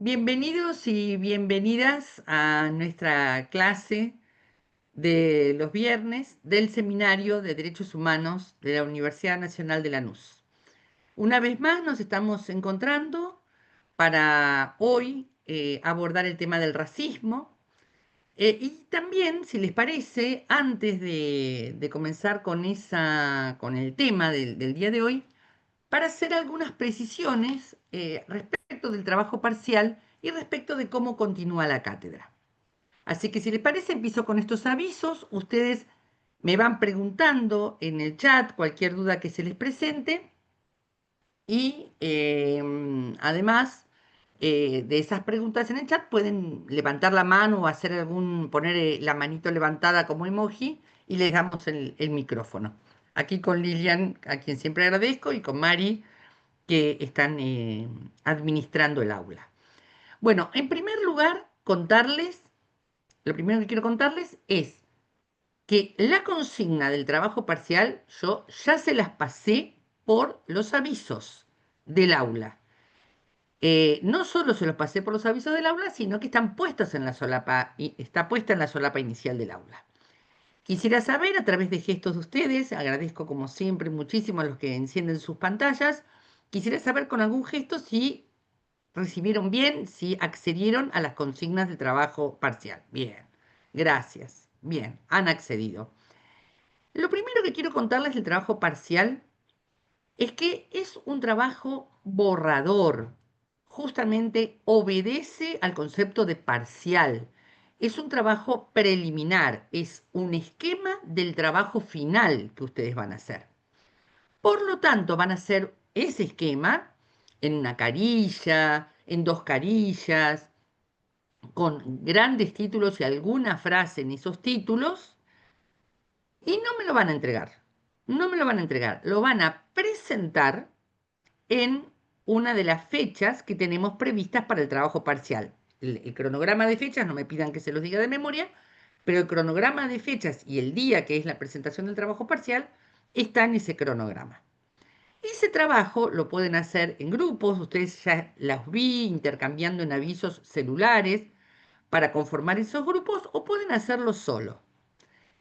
Bienvenidos y bienvenidas a nuestra clase de los viernes del Seminario de Derechos Humanos de la Universidad Nacional de Lanús. Una vez más nos estamos encontrando para hoy abordar el tema del racismo y también, si les parece, antes de comenzar con el tema del día de hoy, para hacer algunas precisiones respecto del trabajo parcial y respecto de cómo continúa la cátedra. Así que si les parece, empiezo con estos avisos. Ustedes me van preguntando en el chat cualquier duda que se les presente y además de esas preguntas en el chat pueden levantar la mano o hacer poner la manito levantada como emoji y les damos el micrófono. Aquí con Lilian, a quien siempre agradezco, y con Mari, que están administrando el aula. Bueno, en primer lugar, lo primero que quiero contarles es que la consigna del trabajo parcial yo ya se las pasé por los avisos del aula. No solo se los pasé por los avisos del aula, sino que están puestos en la solapa, está puesta en la solapa inicial del aula. Quisiera saber a través de gestos de ustedes, agradezco como siempre muchísimo a los que encienden sus pantallas, quisiera saber con algún gesto si recibieron bien, si accedieron a las consignas de trabajo parcial. Bien, gracias. Bien, han accedido. Lo primero que quiero contarles del trabajo parcial es que es un trabajo borrador. Justamente obedece al concepto de parcial. Es un trabajo preliminar, es un esquema del trabajo final que ustedes van a hacer. Por lo tanto, van a hacer ese esquema en una carilla, en dos carillas, con grandes títulos y alguna frase en esos títulos, y no me lo van a entregar. No me lo van a entregar. Lo van a presentar en una de las fechas que tenemos previstas para el trabajo parcial. El cronograma de fechas, no me pidan que se los diga de memoria, pero el cronograma de fechas y el día que es la presentación del trabajo parcial está en ese cronograma. Ese trabajo lo pueden hacer en grupos, ustedes ya los vi intercambiando en avisos celulares para conformar esos grupos o pueden hacerlo solo.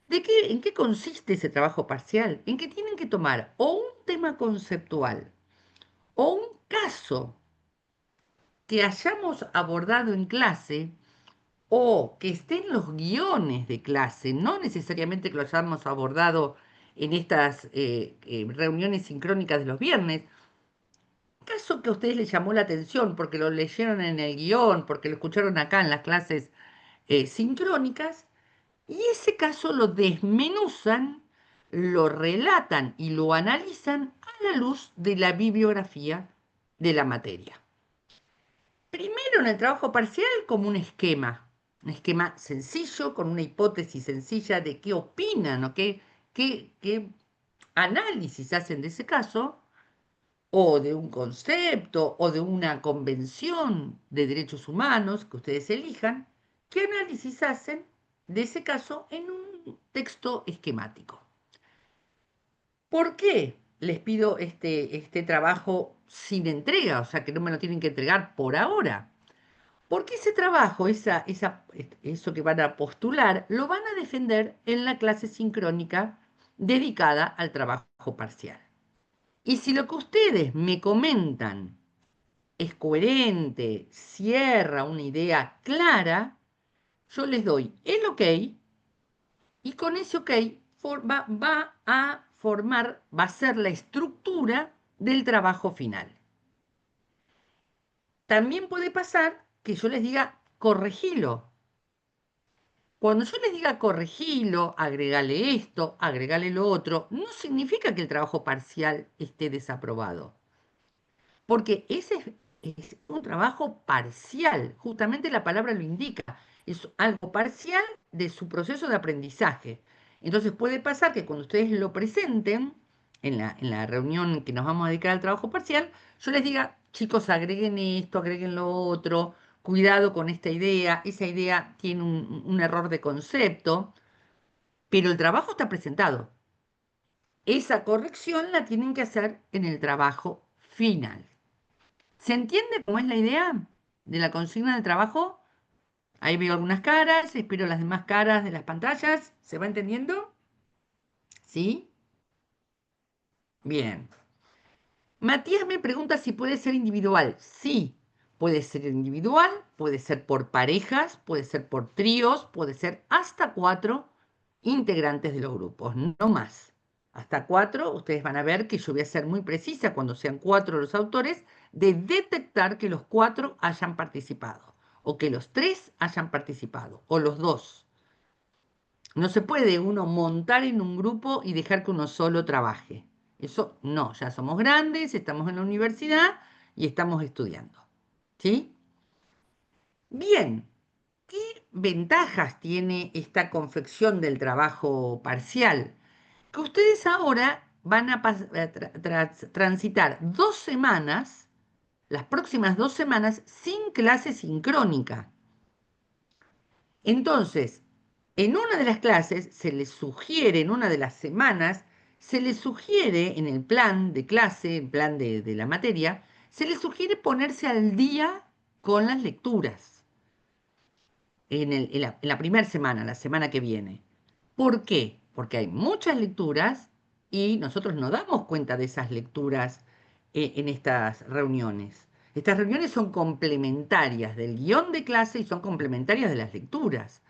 ¿En qué consiste ese trabajo parcial? En que tienen que tomar o un tema conceptual o un caso que hayamos abordado en clase o que esté en los guiones de clase, no necesariamente que lo hayamos abordado en estas reuniones sincrónicas de los viernes, caso que a ustedes les llamó la atención porque lo leyeron en el guión, porque lo escucharon acá en las clases sincrónicas, y ese caso lo desmenuzan, lo relatan y lo analizan a la luz de la bibliografía de la materia. Primero en el trabajo parcial como un esquema sencillo, con una hipótesis sencilla de qué opinan o qué análisis hacen de ese caso, o de un concepto, o de una convención de derechos humanos que ustedes elijan, qué análisis hacen de ese caso en un texto esquemático. ¿Por qué les pido este trabajo sin entrega? O sea, que no me lo tienen que entregar por ahora. Porque ese trabajo, eso que van a postular, lo van a defender en la clase sincrónica dedicada al trabajo parcial. Y si lo que ustedes me comentan es coherente, cierra una idea clara, yo les doy el ok y con ese ok va a ser la estructura del trabajo final. También puede pasar que yo les diga corregilo. Cuando yo les diga corregilo, agregale esto, agregale lo otro, no significa que el trabajo parcial esté desaprobado. Porque ese es un trabajo parcial, justamente la palabra lo indica, es algo parcial de su proceso de aprendizaje. Entonces puede pasar que cuando ustedes lo presenten en la reunión que nos vamos a dedicar al trabajo parcial, yo les diga, chicos, agreguen esto, agreguen lo otro, cuidado con esa idea tiene un error de concepto, pero el trabajo está presentado. Esa corrección la tienen que hacer en el trabajo final. ¿Se entiende cómo es la idea? de la consigna del trabajo? Ahí veo algunas caras, espero las demás caras de las pantallas. ¿Se va entendiendo? ¿Sí? Bien. Matías me pregunta si puede ser individual. Sí, puede ser individual, puede ser por parejas, puede ser por tríos, puede ser hasta 4 integrantes de los grupos, no más. Hasta 4, ustedes van a ver que yo voy a ser muy precisa cuando sean 4 los autores, de detectar que los 4 hayan participado, o que los 3 hayan participado, o los 2. No se puede uno montar en un grupo y dejar que uno solo trabaje. Eso no, ya somos grandes, estamos en la universidad y estamos estudiando. ¿Sí? Bien, ¿qué ventajas tiene esta confección del trabajo parcial? Que ustedes ahora van a transitar 2 semanas, las próximas 2 semanas, sin clase sincrónica. Entonces, en una de las clases se les sugiere, en una de las semanas, se les sugiere en el plan de clase, el plan de la materia, se les sugiere ponerse al día con las lecturas en la primera semana, la semana que viene. ¿Por qué? Porque hay muchas lecturas y nosotros no damos cuenta de esas lecturas en estas reuniones. Estas reuniones son complementarias del guión de clase y son complementarias de las lecturas.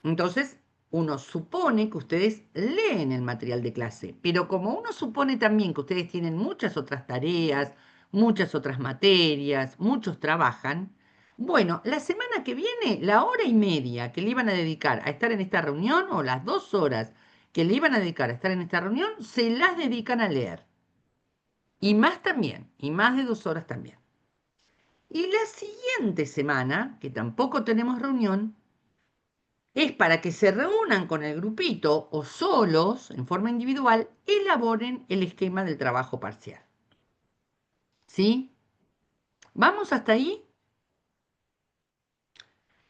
Entonces, uno supone que ustedes leen el material de clase, pero como uno supone también que ustedes tienen muchas otras tareas, muchas otras materias, muchos trabajan, bueno, la semana que viene, la hora y media que le iban a dedicar a estar en esta reunión o las 2 horas que le iban a dedicar a estar en esta reunión, se las dedican a leer. Y más también, y más de 2 horas también. Y la siguiente semana, que tampoco tenemos reunión, es para que se reúnan con el grupito o solos, en forma individual, elaboren el esquema del trabajo parcial. ¿Sí? ¿Vamos hasta ahí?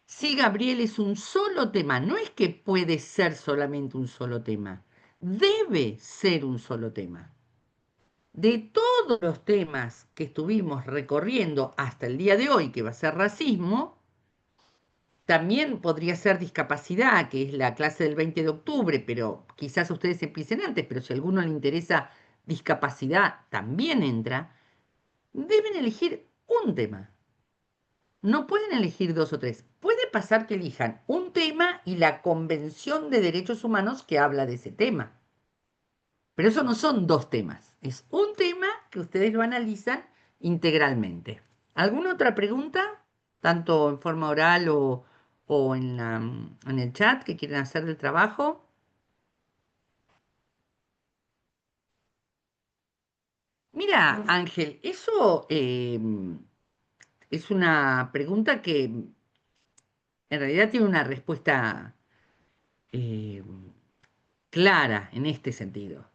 Sí, Gabriel, es un solo tema. No es que puede ser solamente un solo tema. Debe ser un solo tema. De todos los temas que estuvimos recorriendo hasta el día de hoy, que va a ser racismo, también podría ser discapacidad, que es la clase del 20 de octubre, pero quizás ustedes empiecen antes, pero si a alguno le interesa discapacidad, también entra. Deben elegir un tema. No pueden elegir 2 o 3. Puede pasar que elijan un tema y la Convención de Derechos Humanos que habla de ese tema. Pero eso no son 2 temas. Es un tema que ustedes lo analizan integralmente. ¿Alguna otra pregunta? Tanto en forma oral o en el chat que quieren hacer del trabajo. Mira, Ángel, eso es una pregunta que en realidad tiene una respuesta eh, clara en este sentido.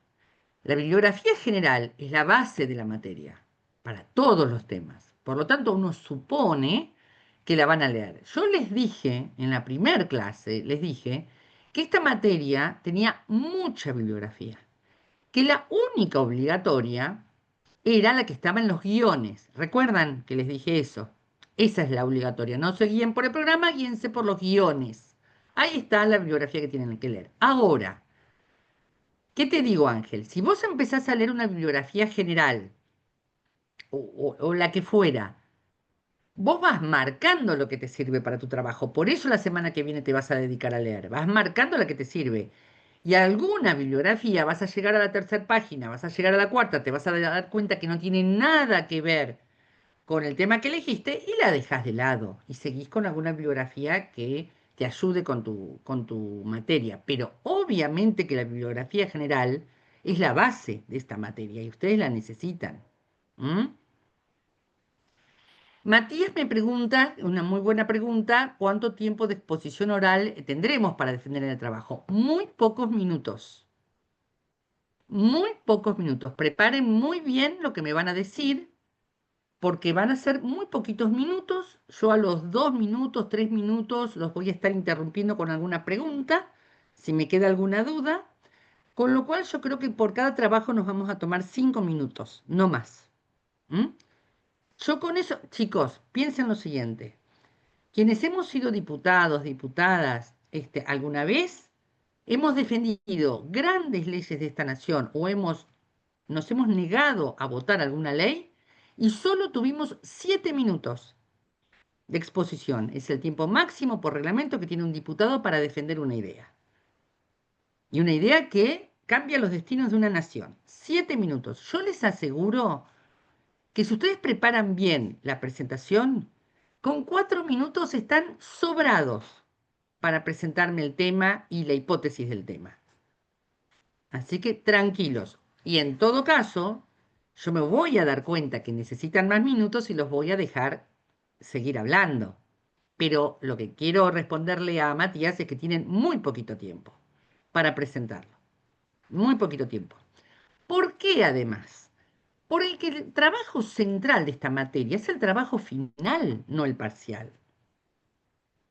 La bibliografía general es la base de la materia para todos los temas. Por lo tanto, uno supone que la van a leer. Yo les dije, en la primer clase, les dije que esta materia tenía mucha bibliografía, que la única obligatoria era la que estaba en los guiones. ¿Recuerdan que les dije eso? Esa es la obligatoria. No se guíen por el programa, guíense por los guiones. Ahí está la bibliografía que tienen que leer. Ahora, ¿qué te digo, Ángel? Si vos empezás a leer una bibliografía general o la que fuera, vos vas marcando lo que te sirve para tu trabajo. Por eso la semana que viene te vas a dedicar a leer. Vas marcando la que te sirve. Y alguna bibliografía vas a llegar a la tercera página, vas a llegar a la cuarta, te vas a dar cuenta que no tiene nada que ver con el tema que elegiste y la dejas de lado y seguís con alguna bibliografía que te ayude con tu materia. Pero obviamente que la bibliografía general es la base de esta materia y ustedes la necesitan. ¿Mm? Matías me pregunta, una muy buena pregunta, ¿cuánto tiempo de exposición oral tendremos para defender en el trabajo? Muy pocos minutos, muy pocos minutos. Preparen muy bien lo que me van a decir porque van a ser muy poquitos minutos. Yo a los 2 minutos, 3 minutos los voy a estar interrumpiendo con alguna pregunta, si me queda alguna duda, con lo cual yo creo que por cada trabajo nos vamos a tomar 5 minutos, no más. ¿Mm? Yo con eso, chicos, piensen lo siguiente. Quienes hemos sido diputados, diputadas, alguna vez, hemos defendido grandes leyes de esta nación o nos hemos negado a votar alguna ley y solo tuvimos 7 minutos de exposición. Es el tiempo máximo por reglamento que tiene un diputado para defender una idea. Y una idea que cambia los destinos de una nación. 7 minutos. Yo les aseguro que si ustedes preparan bien la presentación, con 4 minutos están sobrados para presentarme el tema y la hipótesis del tema. Así que tranquilos. Y en todo caso, yo me voy a dar cuenta que necesitan más minutos y los voy a dejar seguir hablando. Pero lo que quiero responderle a Matías es que tienen muy poquito tiempo para presentarlo. Muy poquito tiempo. ¿Por qué además? Porque el trabajo central de esta materia es el trabajo final, no el parcial.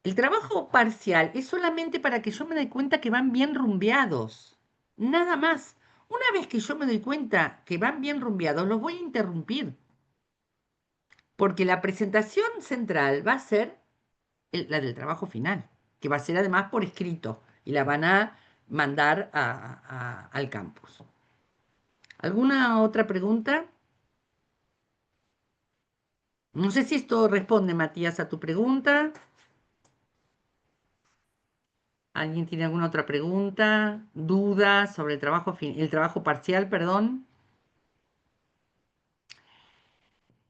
El trabajo parcial es solamente para que yo me dé cuenta que van bien rumbeados. Nada más. Una vez que yo me doy cuenta que van bien rumbeados, los voy a interrumpir. Porque la presentación central va a ser la del trabajo final, que va a ser además por escrito y la van a mandar al campus. ¿Alguna otra pregunta? No sé si esto responde, Matías, a tu pregunta. ¿Alguien tiene alguna otra pregunta? ¿Duda sobre el trabajo parcial, perdón?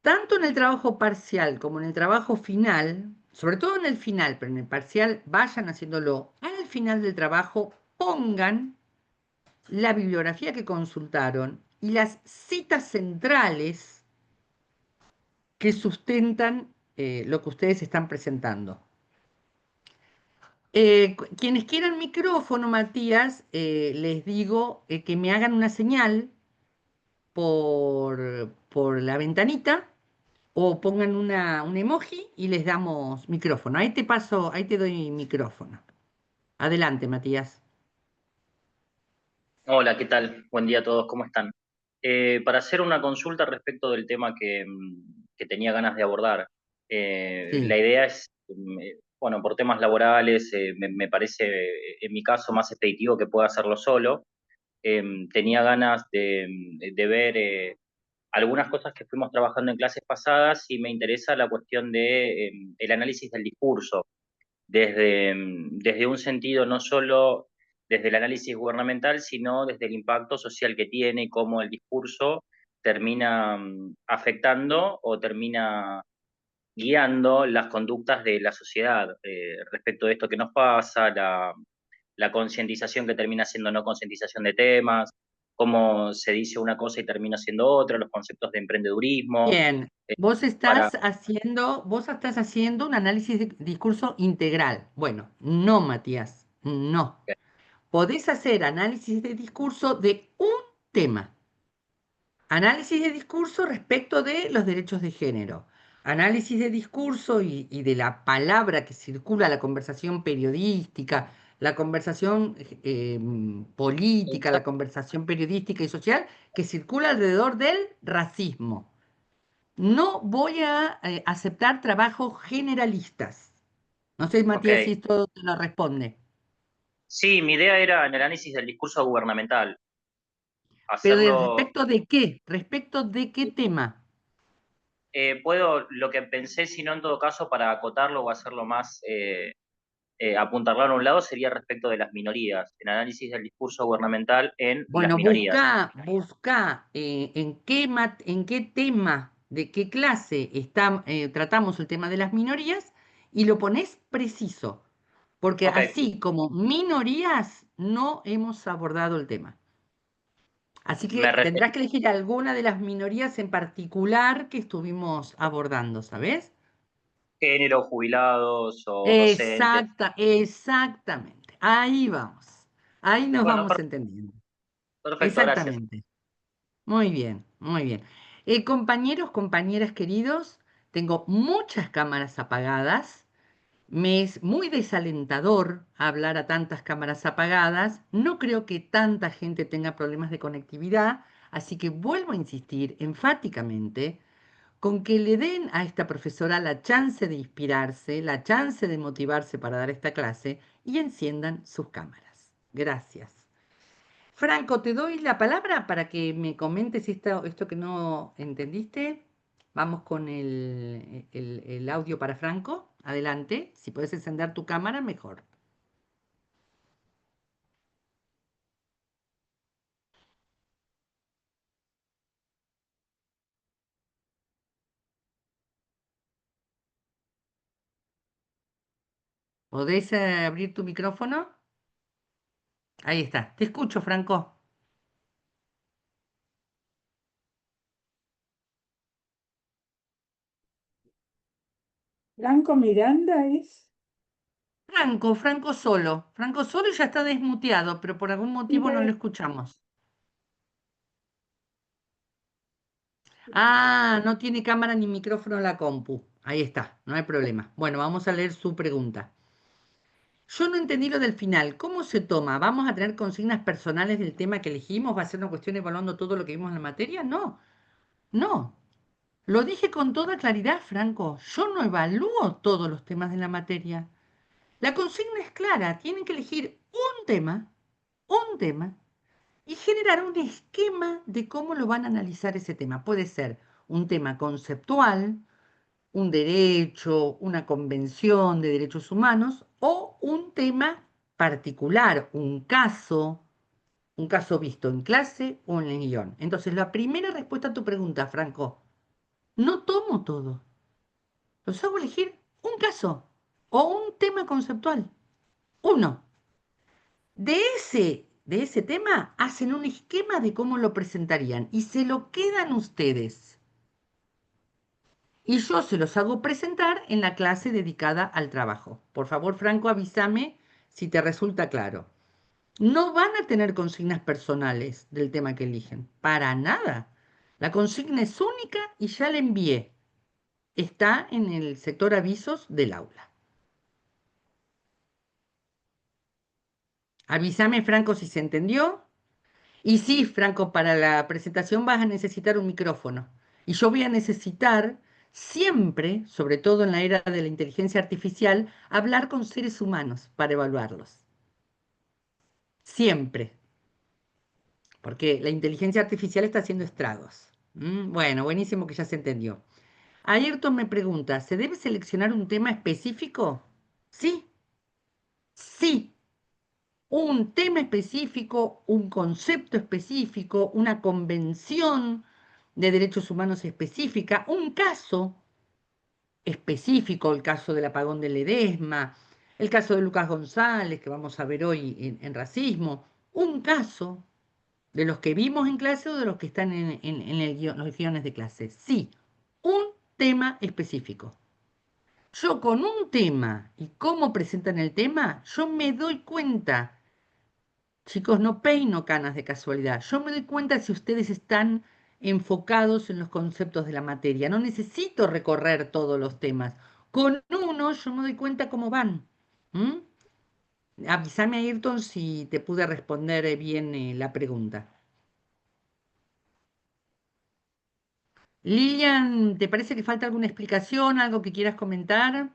Tanto en el trabajo parcial como en el trabajo final, sobre todo en el final, pero en el parcial vayan haciéndolo al final del trabajo, pongan la bibliografía que consultaron y las citas centrales que sustentan lo que ustedes están presentando. Quienes quieran micrófono, Matías, les digo que me hagan una señal por la ventanita o pongan un emoji y les damos micrófono. Ahí te paso, ahí te doy micrófono. Adelante, Matías. Hola, ¿qué tal? Buen día a todos, ¿cómo están? Para hacer una consulta respecto del tema que tenía ganas de abordar. Sí, La idea es, bueno, por temas laborales, me parece, en mi caso, más expeditivo que pueda hacerlo solo. Tenía ganas de ver algunas cosas que fuimos trabajando en clases pasadas y me interesa la cuestión de el análisis del discurso desde un sentido no solo desde el análisis gubernamental, sino desde el impacto social que tiene y cómo el discurso termina afectando o termina guiando las conductas de la sociedad respecto de esto que nos pasa, la concientización que termina siendo no concientización de temas, cómo se dice una cosa y termina siendo otra, los conceptos de emprendedurismo, bien. eh, para... Vos estás haciendo un análisis de discurso integral. Bueno, no, Matías, no. Podés hacer análisis de discurso de un tema. Análisis de discurso respecto de los derechos de género. Análisis de discurso y de la palabra que circula, la conversación periodística, la conversación política, la conversación periodística y social que circula alrededor del racismo. No voy a aceptar trabajos generalistas. No sé, Matías, si Ok. esto te lo responde. Sí, mi idea era el análisis del discurso gubernamental, Pero hacerlo, respecto de qué, respecto de qué tema. puedo, lo que pensé, si no en todo caso, para acotarlo o hacerlo más, apuntarlo a un lado, sería respecto de las minorías, el análisis del discurso gubernamental en las Bueno, minorías. busca en qué tema, de qué clase tratamos el tema de las minorías y lo pones preciso, porque Ok, así como minorías no hemos abordado el tema. Así que me tendrás referí que elegir alguna de las minorías en particular que estuvimos abordando, ¿sabes? a género, jubilados o docentes. Exactamente. Ahí vamos. Ahí nos Bueno, vamos entendiendo. perfecto, gracias. Exactamente. Muy bien, muy bien. Compañeros, compañeras queridos, tengo muchas cámaras apagadas. Me es muy desalentador hablar a tantas cámaras apagadas. No creo que tanta gente tenga problemas de conectividad, así que vuelvo a insistir enfáticamente con que le den a esta profesora la chance de inspirarse, la chance de motivarse para dar esta clase y enciendan sus cámaras. Gracias. Franco, te doy la palabra para que me comentes esto que no entendiste. Vamos con el audio para Franco. Adelante. Si puedes encender tu cámara, mejor. ¿Podés abrir tu micrófono? Ahí está. Te escucho, Franco. Franco Miranda es. Franco solo y ya está desmuteado, pero por algún motivo no lo escuchamos. Ah, no tiene cámara ni micrófono en la compu. Ahí está, no hay problema. Bueno, vamos a leer su pregunta. Yo no entendí lo del final. ¿Cómo se toma? ¿Vamos a tener consignas personales del tema que elegimos? ¿Va a ser una cuestión evaluando todo lo que vimos en la materia? No, no. Lo dije con toda claridad, Franco. Yo no evalúo todos los temas de la materia. La consigna es clara. Tienen que elegir un tema, y generar un esquema de cómo lo van a analizar ese tema. Puede ser un tema conceptual, un derecho, una convención de derechos humanos o un tema particular, un caso visto en clase o en el guión. Entonces, la primera respuesta a tu pregunta, Franco, no tomo todo. Los hago elegir un caso o un tema conceptual. Uno. De ese tema hacen un esquema de cómo lo presentarían y se lo quedan ustedes. Y yo se los hago presentar en la clase dedicada al trabajo. Por favor, Franco, avísame si te resulta claro. No van a tener consignas personales del tema que eligen, para nada. La consigna es única y ya la envié. Está en el sector avisos del aula. Avísame, Franco, si se entendió. Y sí, Franco, para la presentación vas a necesitar un micrófono. Y yo voy a necesitar siempre, sobre todo en la era de la inteligencia artificial, hablar con seres humanos para evaluarlos. Siempre. Porque la inteligencia artificial está haciendo estragos. Bueno, buenísimo que ya se entendió. Ayrton me pregunta, ¿se debe seleccionar un tema específico? Sí, sí. Un tema específico, un concepto específico, una convención de derechos humanos específica, un caso específico, el caso del apagón de Ledesma, el caso de Lucas González, que vamos a ver hoy en racismo, un caso de los que vimos en clase o de los que están en los guiones de clase. Sí, un tema específico. Yo con un tema y cómo presentan el tema, yo me doy cuenta. Chicos, no peino canas de casualidad. Yo me doy cuenta si ustedes están enfocados en los conceptos de la materia. No necesito recorrer todos los temas. Con uno yo me doy cuenta cómo van. ¿Mm? Avísame, Ayrton, si te pude responder bien la pregunta. Lilian, ¿te parece que falta alguna explicación, algo que quieras comentar?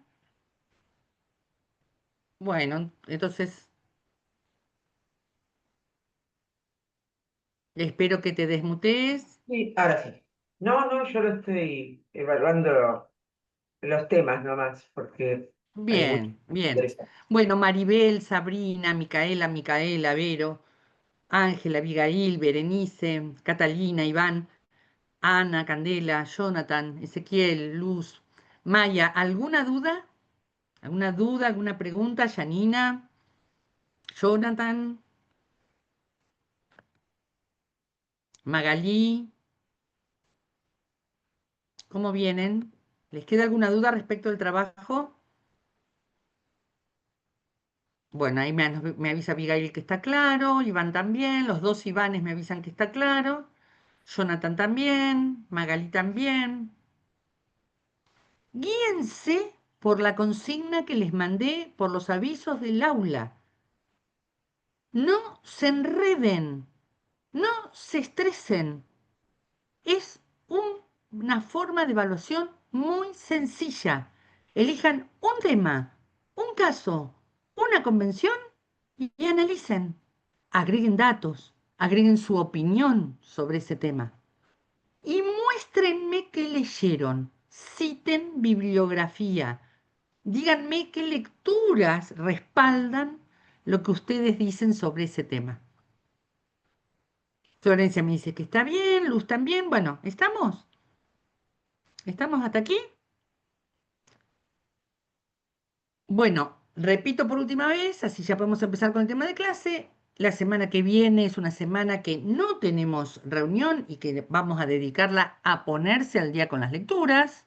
Bueno, entonces espero que te desmutees. Sí, ahora sí. No, no, yo lo estoy evaluando los temas nomás, porque hay mucho Bien, bien. interesante. Bueno, Maribel, Sabrina, Micaela, Vero, Ángela, Abigail, Berenice, Catalina, Iván, Ana, Candela, Jonathan, Ezequiel, Luz, Maya, ¿alguna duda? ¿Alguna duda? ¿Alguna pregunta? Janina, Jonathan, Magalí, ¿cómo vienen? ¿Les queda alguna duda respecto al trabajo? Bueno, ahí me avisa Abigail que está claro, Iván también, los dos Ivanes me avisan que está claro, Jonathan también, Magalí también. Guíense por la consigna que les mandé por los avisos del aula. No se enreden, no se estresen. Es un una forma de evaluación muy sencilla. Elijan un tema, un caso, una convención y analicen. Agreguen datos, agreguen su opinión sobre ese tema. Y muéstrenme qué leyeron. Citen bibliografía. Díganme qué lecturas respaldan lo que ustedes dicen sobre ese tema. Florencia me dice que está bien, Luz también. Bueno, ¿estamos? ¿Estamos hasta aquí? Bueno, repito por última vez, así ya podemos empezar con el tema de clase. La semana que viene es una semana que no tenemos reunión y que vamos a dedicarla a ponerse al día con las lecturas.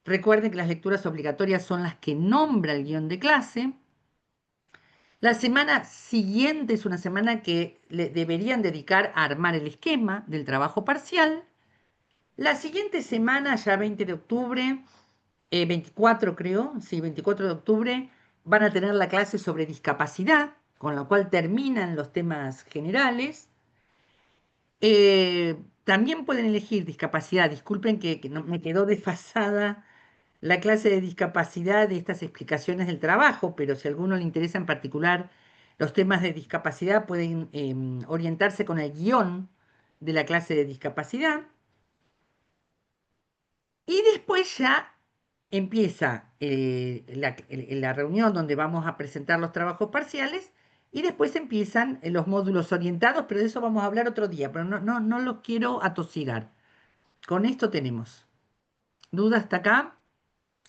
Recuerden que las lecturas obligatorias son las que nombra el guión de clase. La semana siguiente es una semana que le deberían dedicar a armar el esquema del trabajo parcial. La siguiente semana, ya 20 de octubre, 24 creo, sí, 24 de octubre, van a tener la clase sobre discapacidad, con la cual terminan los temas generales. También pueden elegir discapacidad. Disculpen que no, me quedó desfasada la clase de discapacidad de estas explicaciones del trabajo, pero si a alguno le interesa en particular los temas de discapacidad, pueden orientarse con el guión de la clase de discapacidad. Y después ya empieza la reunión donde vamos a presentar los trabajos parciales y después empiezan los módulos orientados, pero de eso vamos a hablar otro día, pero no los quiero atosigar. Con esto tenemos. ¿Duda hasta acá?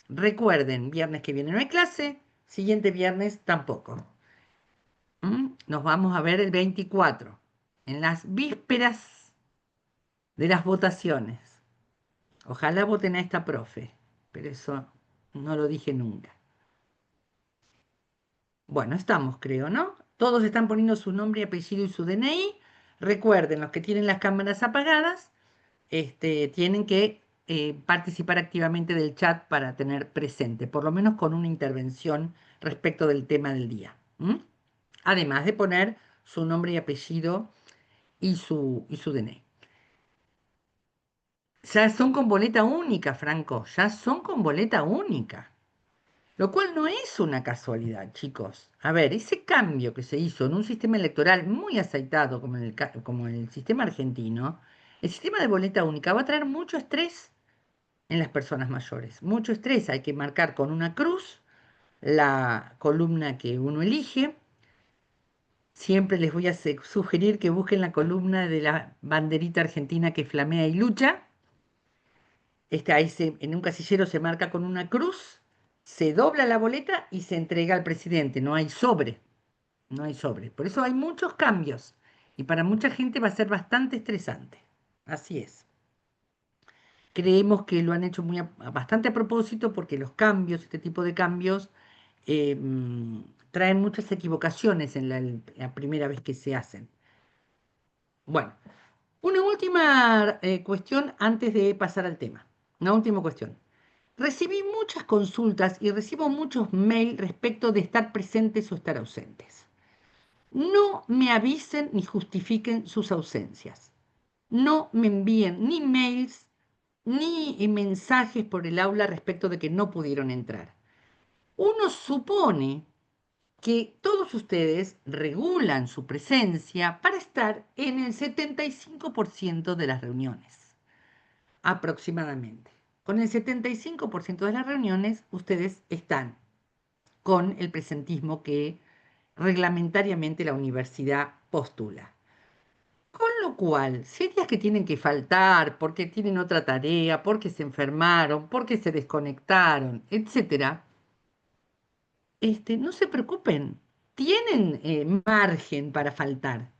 Recuerden, viernes que viene no hay clase, siguiente viernes tampoco. Nos vamos a ver el 24, en las vísperas de las votaciones. Ojalá voten a esta profe, pero eso no lo dije nunca. Bueno, estamos, creo, ¿no? Todos están poniendo su nombre y apellido y su DNI. Recuerden, los que tienen las cámaras apagadas, tienen que participar activamente del chat para tener presente, por lo menos con una intervención respecto del tema del día. Además de poner su nombre y apellido y su DNI. Ya son con boleta única, Franco, ya son con boleta única. Lo cual no es una casualidad, chicos. A ver, ese cambio que se hizo en un sistema electoral muy aceitado como el sistema argentino, el sistema de boleta única va a traer mucho estrés en las personas mayores. Mucho estrés. Hay que marcar con una cruz la columna que uno elige. Siempre les voy a sugerir que busquen la columna de la banderita argentina que flamea y lucha. En un casillero se marca con una cruz, se dobla la boleta y se entrega al presidente. No hay sobre, no hay sobre. Por eso hay muchos cambios y para mucha gente va a ser bastante estresante. Así es. Creemos que lo han hecho bastante a propósito porque los cambios, este tipo de cambios, eh, traen muchas equivocaciones en la primera vez que se hacen. Bueno, una última cuestión antes de pasar al tema. Una última cuestión. Recibí muchas consultas y recibo muchos mails respecto de estar presentes o estar ausentes. No me avisen ni justifiquen sus ausencias. No me envíen ni mails ni mensajes por el aula respecto de que no pudieron entrar. Uno supone que todos ustedes regulan su presencia para estar en el 75% de las reuniones, aproximadamente. Con el 75% de las reuniones, ustedes están con el presentismo que reglamentariamente la universidad postula. Con lo cual, si hay días que tienen que faltar porque tienen otra tarea, porque se enfermaron, porque se desconectaron, etcétera, no se preocupen, tienen margen para faltar,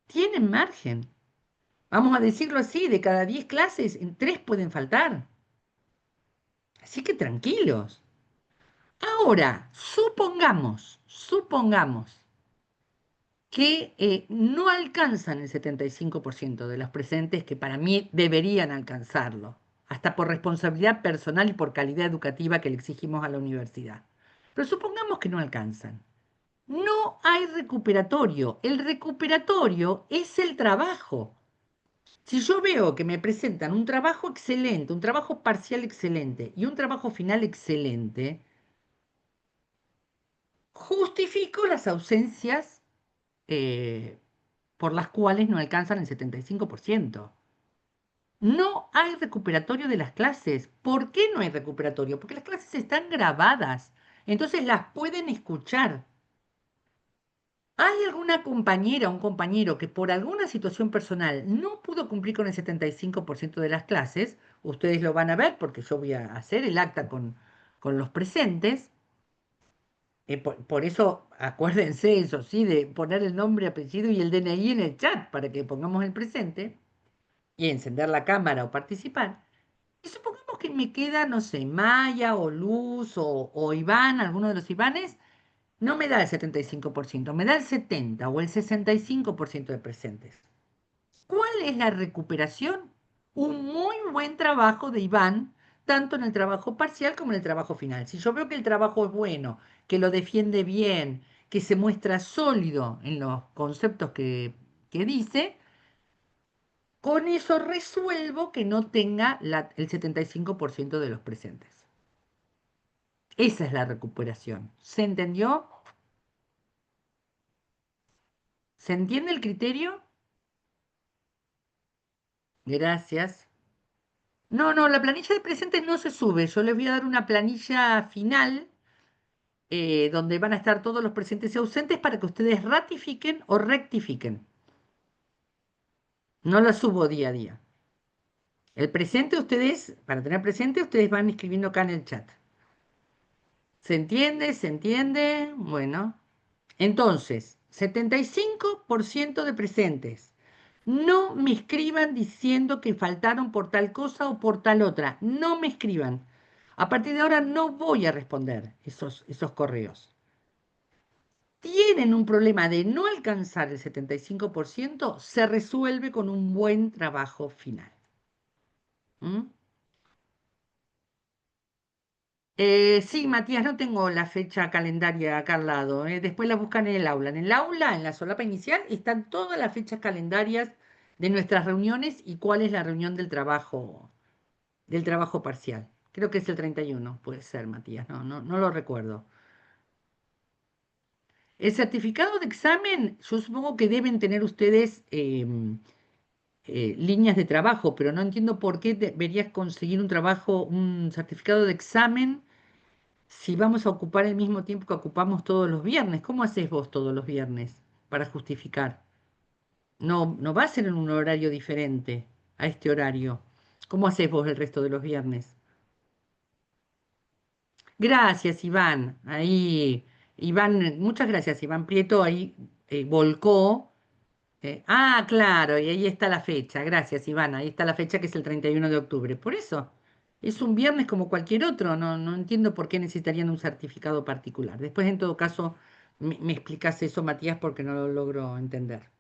tienen margen. Vamos a decirlo así, de cada 10 clases, en 3 pueden faltar. Así que tranquilos. Ahora, supongamos que no alcanzan el 75% de los presentes, que para mí deberían alcanzarlo, hasta por responsabilidad personal y por calidad educativa que le exigimos a la universidad. Pero supongamos que no alcanzan. No hay recuperatorio. El recuperatorio es el trabajo. Si yo veo que me presentan un trabajo excelente, un trabajo parcial excelente y un trabajo final excelente, justifico las ausencias eh, por las cuales no alcanzan el 75%. No hay recuperatorio de las clases. ¿Por qué no hay recuperatorio? Porque las clases están grabadas. Entonces las pueden escuchar. ¿Hay alguna compañera o un compañero que por alguna situación personal no pudo cumplir con el 75% de las clases? Ustedes lo van a ver porque yo voy a hacer el acta con los presentes. Por eso acuérdense eso, sí, de poner el nombre, apellido y el DNI en el chat para que pongamos el presente y encender la cámara o participar. Y supongamos que me queda, no sé, Maya o Luz o Iván, alguno de los Ivanes, no me da el 75%, me da el 70% o el 65% de presentes. ¿Cuál es la recuperación? Un muy buen trabajo de Iván, tanto en el trabajo parcial como en el trabajo final. Si yo veo que el trabajo es bueno, que lo defiende bien, que se muestra sólido en los conceptos que dice, con eso resuelvo que no tenga el 75% de los presentes. Esa es la recuperación. ¿Se entendió? ¿Se entiende el criterio? Gracias. No, no, la planilla de presentes no se sube. Yo les voy a dar una planilla final donde van a estar todos los presentes y ausentes para que ustedes ratifiquen o rectifiquen. No la subo día a día. El presente ustedes, para tener presente, ustedes van escribiendo acá en el chat. ¿Se entiende? ¿Se entiende? Bueno. Entonces, 75% de presentes. No me escriban diciendo que faltaron por tal cosa o por tal otra. No me escriban. A partir de ahora no voy a responder esos correos. Tienen un problema de no alcanzar el 75%, se resuelve con un buen trabajo final. ¿Mm? Sí, Matías, no tengo la fecha calendaria acá al lado. Después la buscan en el aula. En el aula, en la solapa inicial, están todas las fechas calendarias de nuestras reuniones y cuál es la reunión del trabajo parcial. Creo que es el 31, puede ser, Matías, no lo recuerdo. El certificado de examen, yo supongo que deben tener ustedes líneas de trabajo, pero no entiendo por qué deberías conseguir un trabajo, un certificado de examen si vamos a ocupar el mismo tiempo que ocupamos todos los viernes. ¿Cómo haces vos todos los viernes para justificar? No, no va a ser en un horario diferente a este horario. ¿Cómo haces vos el resto de los viernes? Gracias, Iván. Ahí, Iván, muchas gracias, Iván Prieto, ahí volcó. Claro, y ahí está la fecha. Gracias, Iván. Ahí está la fecha que es el 31 de octubre. Por eso, es un viernes como cualquier otro. No entiendo por qué necesitarían un certificado particular. Después, en todo caso, me explicas eso, Matías, porque no lo logro entender.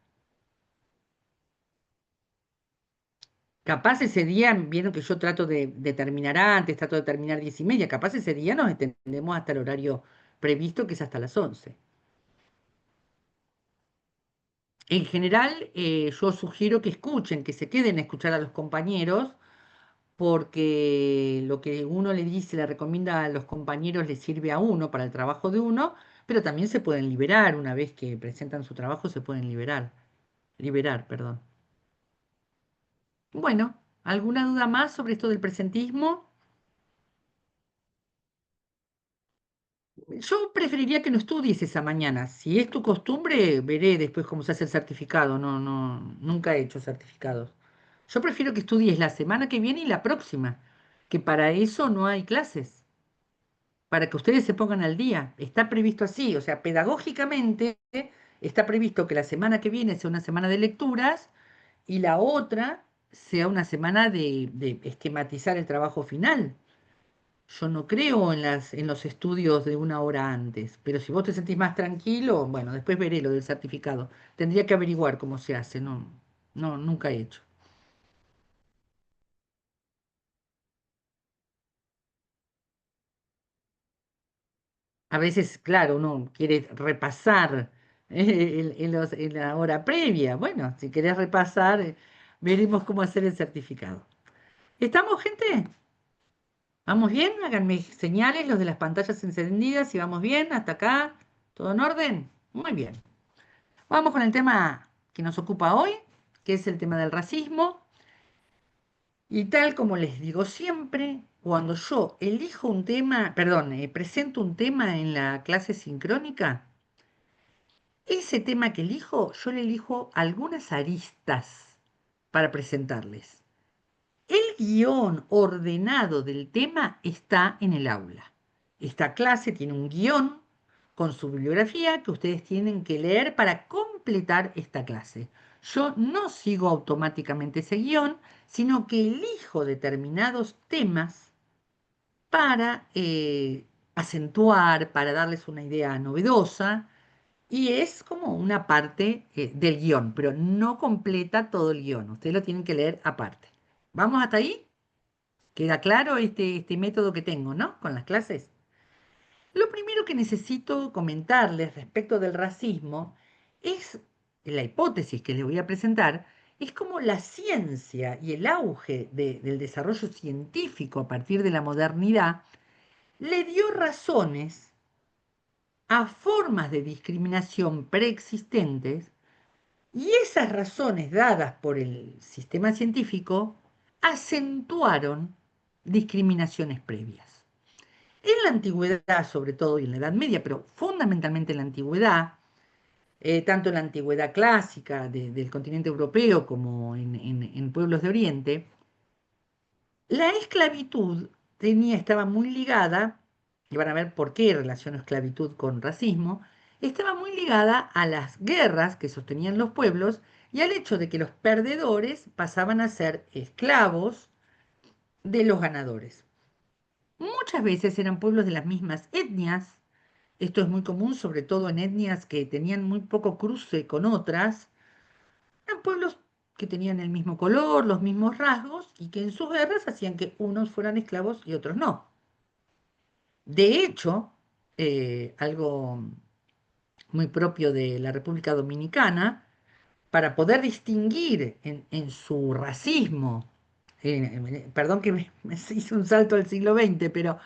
Capaz ese día, vieron que yo trato de terminar antes, trato de terminar 10:30. Capaz ese día nos extendemos hasta el horario previsto, que es hasta las 11. En general, yo sugiero que escuchen, que se queden a escuchar a los compañeros, porque lo que uno le dice, le recomienda a los compañeros, le sirve a uno para el trabajo de uno, pero también se pueden liberar, una vez que presentan su trabajo, se pueden liberar, perdón. Bueno, ¿alguna duda más sobre esto del presentismo? Yo preferiría que no estudies esa mañana. Si es tu costumbre, veré después cómo se hace el certificado. Nunca he hecho certificados. Yo prefiero que estudies la semana que viene y la próxima, que para eso no hay clases, para que ustedes se pongan al día. Está previsto así, o sea, pedagógicamente está previsto que la semana que viene sea una semana de lecturas y la otra sea una semana de esquematizar el trabajo final. Yo no creo en los estudios de una hora antes, pero si vos te sentís más tranquilo, bueno, después veré lo del certificado. Tendría que averiguar cómo se hace, nunca he hecho. A veces, claro, uno quiere repasar en la hora previa. Bueno, si querés repasar, veremos cómo hacer el certificado. ¿Estamos, gente? ¿Vamos bien? Háganme señales los de las pantallas encendidas, si vamos bien hasta acá. ¿Todo en orden? Muy bien. Vamos con el tema que nos ocupa hoy, que es el tema del racismo. Y tal como les digo siempre, cuando yo elijo un tema, perdón, presento un tema en la clase sincrónica, ese tema que elijo, yo le elijo algunas aristas para presentarles. El guión ordenado del tema está en el aula. Esta clase tiene un guión con su bibliografía que ustedes tienen que leer para completar esta clase. Yo no sigo automáticamente ese guión, sino que elijo determinados temas para acentuar, para darles una idea novedosa, y es como una parte del guión, pero no completa todo el guión. Ustedes lo tienen que leer aparte. ¿Vamos hasta ahí? ¿Queda claro este método que tengo, ¿no? Con las clases. Lo primero que necesito comentarles respecto del racismo es la hipótesis que les voy a presentar, es cómo la ciencia y el auge del desarrollo científico a partir de la modernidad le dio razones a formas de discriminación preexistentes, y esas razones dadas por el sistema científico acentuaron discriminaciones previas. En la antigüedad, sobre todo, y en la Edad Media, pero fundamentalmente en la antigüedad, tanto en la antigüedad clásica del continente europeo como en pueblos de Oriente, la esclavitud estaba muy ligada, y van a ver por qué relaciono esclavitud con racismo, estaba muy ligada a las guerras que sostenían los pueblos y al hecho de que los perdedores pasaban a ser esclavos de los ganadores. Muchas veces eran pueblos de las mismas etnias. Esto es muy común, sobre todo en etnias que tenían muy poco cruce con otras. Eran pueblos que tenían el mismo color, los mismos rasgos y que en sus guerras hacían que unos fueran esclavos y otros no. De hecho, algo muy propio de la República Dominicana, para poder distinguir en su racismo, perdón que me hice un salto al siglo XX, pero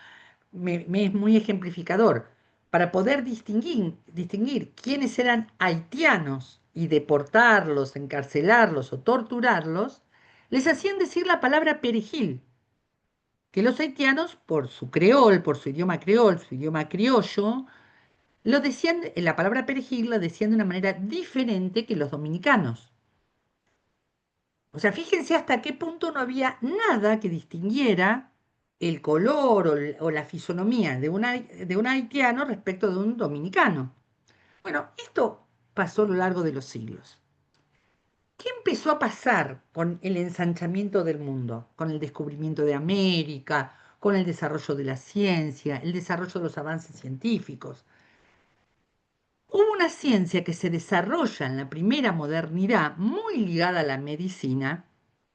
me es muy ejemplificador, para poder distinguir quiénes eran haitianos y deportarlos, encarcelarlos o torturarlos, les hacían decir la palabra perejil, que los haitianos, por su creol, su idioma criollo, lo decían, la palabra perejil la decían de una manera diferente que los dominicanos. O sea, fíjense hasta qué punto no había nada que distinguiera el color o la fisonomía de un haitiano respecto de un dominicano. Bueno, esto pasó a lo largo de los siglos. ¿Qué empezó a pasar con el ensanchamiento del mundo? Con el descubrimiento de América, con el desarrollo de la ciencia, el desarrollo de los avances científicos. Hubo una ciencia que se desarrolla en la primera modernidad, muy ligada a la medicina,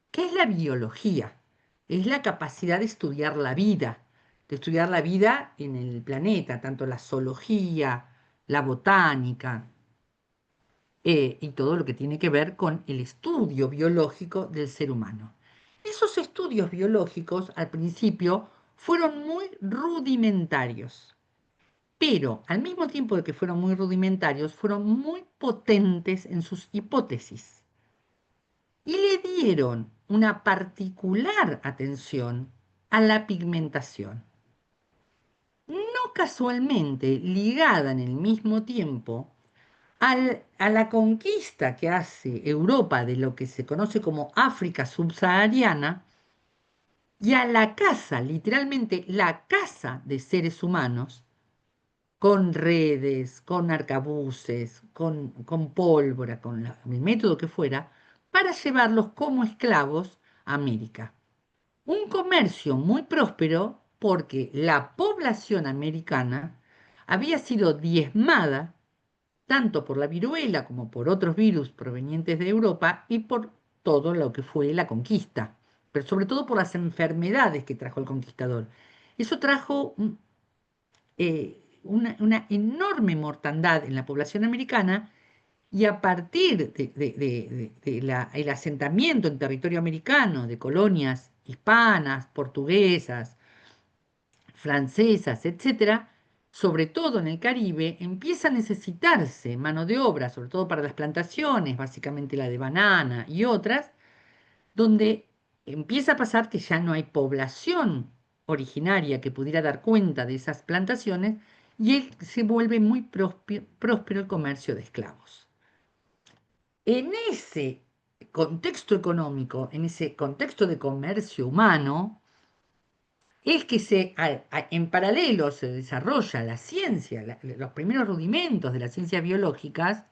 que es la biología. Es la capacidad de estudiar la vida en el planeta, tanto la zoología, la botánica, y todo lo que tiene que ver con el estudio biológico del ser humano. Esos estudios biológicos al principio fueron muy rudimentarios, pero al mismo tiempo de que fueron muy rudimentarios, fueron muy potentes en sus hipótesis y le dieron una particular atención a la pigmentación. No casualmente ligada en el mismo tiempo a la conquista que hace Europa de lo que se conoce como África subsahariana y a la caza, literalmente la caza de seres humanos, con redes, con arcabuces, con pólvora, con el método que fuera, para llevarlos como esclavos a América. Un comercio muy próspero porque la población americana había sido diezmada tanto por la viruela como por otros virus provenientes de Europa y por todo lo que fue la conquista, pero sobre todo por las enfermedades que trajo el conquistador. Eso trajo una enorme mortandad en la población americana Y a partir del asentamiento en territorio americano de colonias hispanas, portuguesas, francesas, etcétera, sobre todo en el Caribe, empieza a necesitarse mano de obra, sobre todo para las plantaciones, básicamente la de banana y otras, donde empieza a pasar que ya no hay población originaria que pudiera dar cuenta de esas plantaciones y se vuelve muy próspero el comercio de esclavos. En ese contexto económico, en ese contexto de comercio humano, es que en paralelo se desarrolla la ciencia, los primeros rudimentos de las ciencias biológicas,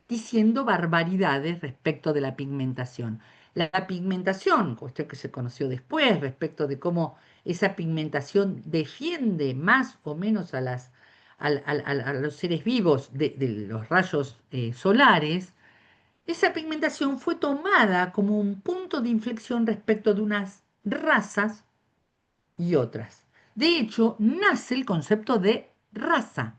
diciendo barbaridades respecto de la pigmentación. La pigmentación, cuestión que se conoció después, respecto de cómo esa pigmentación defiende más o menos a los seres vivos de los rayos solares, esa pigmentación fue tomada como un punto de inflexión respecto de unas razas y otras. De hecho, nace el concepto de raza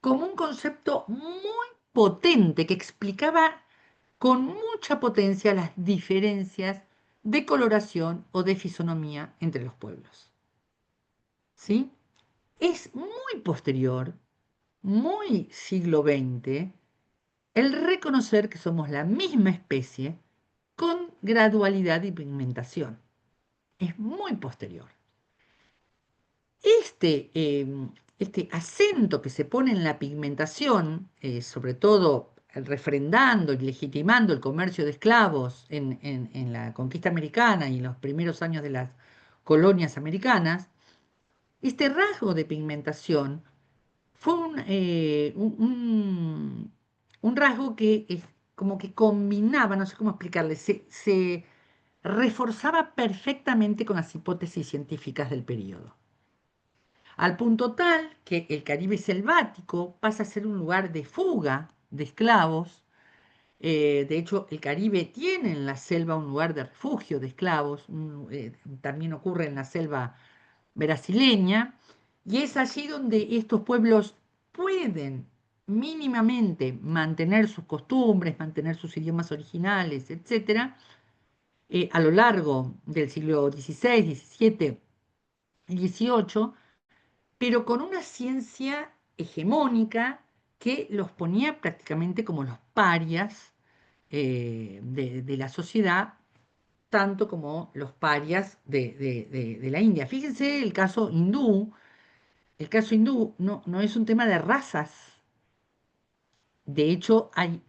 como un concepto muy potente que explicaba con mucha potencia las diferencias de coloración o de fisonomía entre los pueblos. ¿Sí? Es muy posterior, muy siglo XX, el reconocer que somos la misma especie con gradualidad y pigmentación. Es muy posterior. Este acento que se pone en la pigmentación, sobre todo refrendando y legitimando el comercio de esclavos en la conquista americana y en los primeros años de las colonias americanas, este rasgo de pigmentación fue un rasgo que es como que combinaba, no sé cómo explicarle, se reforzaba perfectamente con las hipótesis científicas del periodo. Al punto tal que el Caribe selvático pasa a ser un lugar de fuga de esclavos. De hecho, el Caribe tiene en la selva un lugar de refugio de esclavos. También ocurre en la selva brasileña. Y es allí donde estos pueblos pueden mínimamente mantener sus costumbres, mantener sus idiomas originales, etcétera, a lo largo del siglo XVI, XVII y XVIII, pero con una ciencia hegemónica que los ponía prácticamente como los parias de la sociedad, tanto como los parias de la India. Fíjense el caso hindú no es un tema de razas. De hecho, hay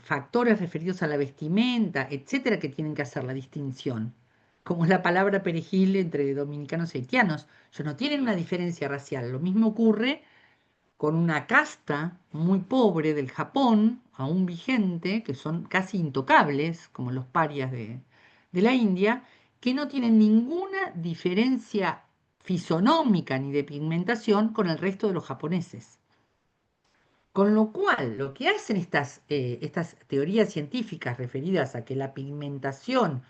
factores referidos a la vestimenta, etcétera, que tienen que hacer la distinción, como la palabra perejil entre dominicanos y haitianos. No tienen una diferencia racial. Lo mismo ocurre con una casta muy pobre del Japón, aún vigente, que son casi intocables, como los parias de la India, que no tienen ninguna diferencia fisonómica ni de pigmentación con el resto de los japoneses. Con lo cual, lo que hacen estas teorías científicas referidas a que la pigmentación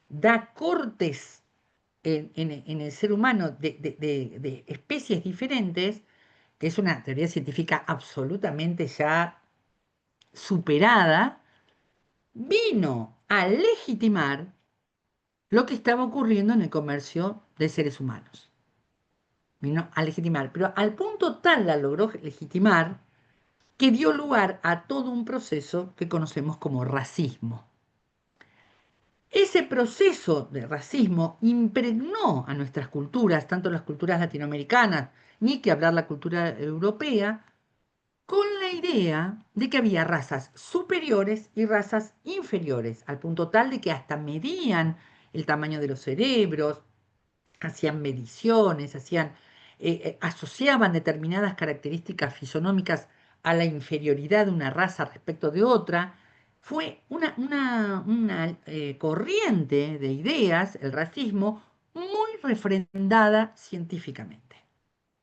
da cortes en el ser humano de especies diferentes, que es una teoría científica absolutamente ya superada, vino a legitimar lo que estaba ocurriendo en el comercio de seres humanos. Vino a legitimar, pero al punto tal la logró legitimar que dio lugar a todo un proceso que conocemos como racismo. Ese proceso de racismo impregnó a nuestras culturas, tanto las culturas latinoamericanas, ni que hablar la cultura europea, con la idea de que había razas superiores y razas inferiores, al punto tal de que hasta medían el tamaño de los cerebros, hacían mediciones, asociaban determinadas características fisonómicas a la inferioridad de una raza respecto de otra. Fue una corriente de ideas, el racismo, muy refrendada científicamente.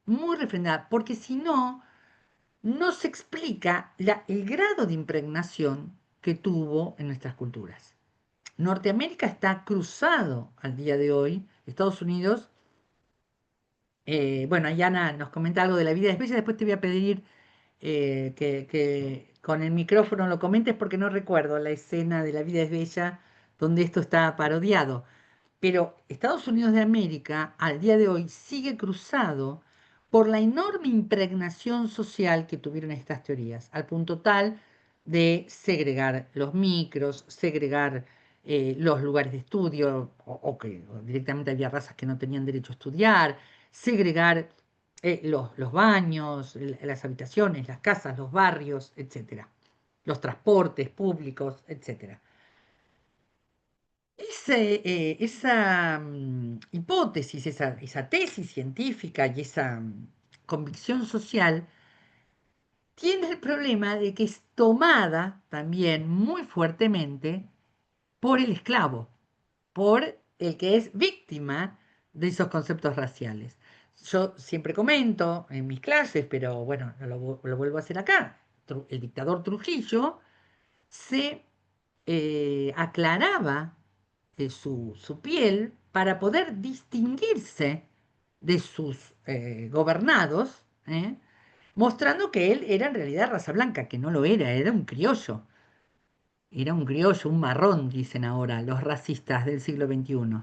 Muy refrendada, porque si no, no se explica el grado de impregnación que tuvo en nuestras culturas. Norteamérica está cruzado al día de hoy, Estados Unidos. Bueno, Ayana nos comenta algo de la vida de especies, después te voy a pedir que con el micrófono lo comentes porque no recuerdo la escena de La vida es bella donde esto está parodiado. Pero Estados Unidos de América al día de hoy sigue cruzado por la enorme impregnación social que tuvieron estas teorías, al punto tal de segregar los micros, segregar los lugares de estudio, o directamente había razas que no tenían derecho a estudiar, segregar los baños, las habitaciones, las casas, los barrios, etcétera, los transportes públicos, etcétera. Esa hipótesis, esa tesis científica y esa convicción social tiene el problema de que es tomada también muy fuertemente por el esclavo, por el que es víctima de esos conceptos raciales. Yo siempre comento en mis clases, pero bueno, lo vuelvo a hacer acá. El dictador Trujillo se aclaraba su piel para poder distinguirse de sus gobernados, mostrando que él era en realidad raza blanca, que no lo era, era un criollo, un marrón, dicen ahora los racistas del siglo XXI.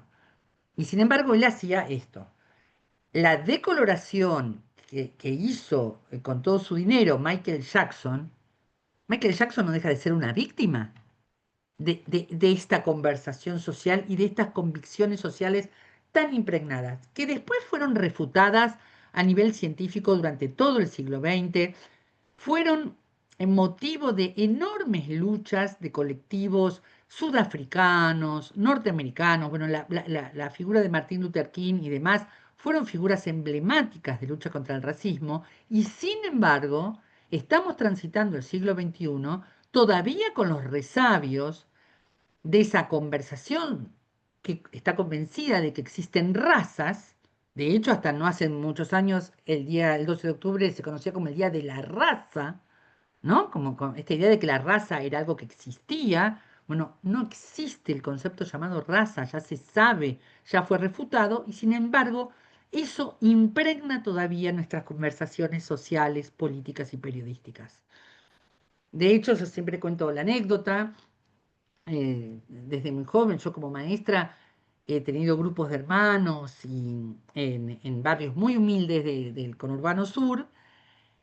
Y sin embargo, él hacía esto. La decoloración que hizo con todo su dinero Michael Jackson no deja de ser una víctima de esta conversación social y de estas convicciones sociales tan impregnadas, que después fueron refutadas a nivel científico durante todo el siglo XX, fueron en motivo de enormes luchas de colectivos sudafricanos, norteamericanos, bueno, la figura de Martin Luther King y demás fueron figuras emblemáticas de lucha contra el racismo y sin embargo estamos transitando el siglo XXI todavía con los resabios de esa conversación que está convencida de que existen razas. De hecho, hasta no hace muchos años, el 12 de octubre se conocía como el Día de la Raza, ¿no? Como con esta idea de que la raza era algo que existía. Bueno, no existe el concepto llamado raza, ya se sabe, ya fue refutado, y sin embargo, eso impregna todavía nuestras conversaciones sociales, políticas y periodísticas. De hecho, yo siempre cuento la anécdota desde muy joven, yo como maestra he tenido grupos de hermanos y en barrios muy humildes del conurbano sur,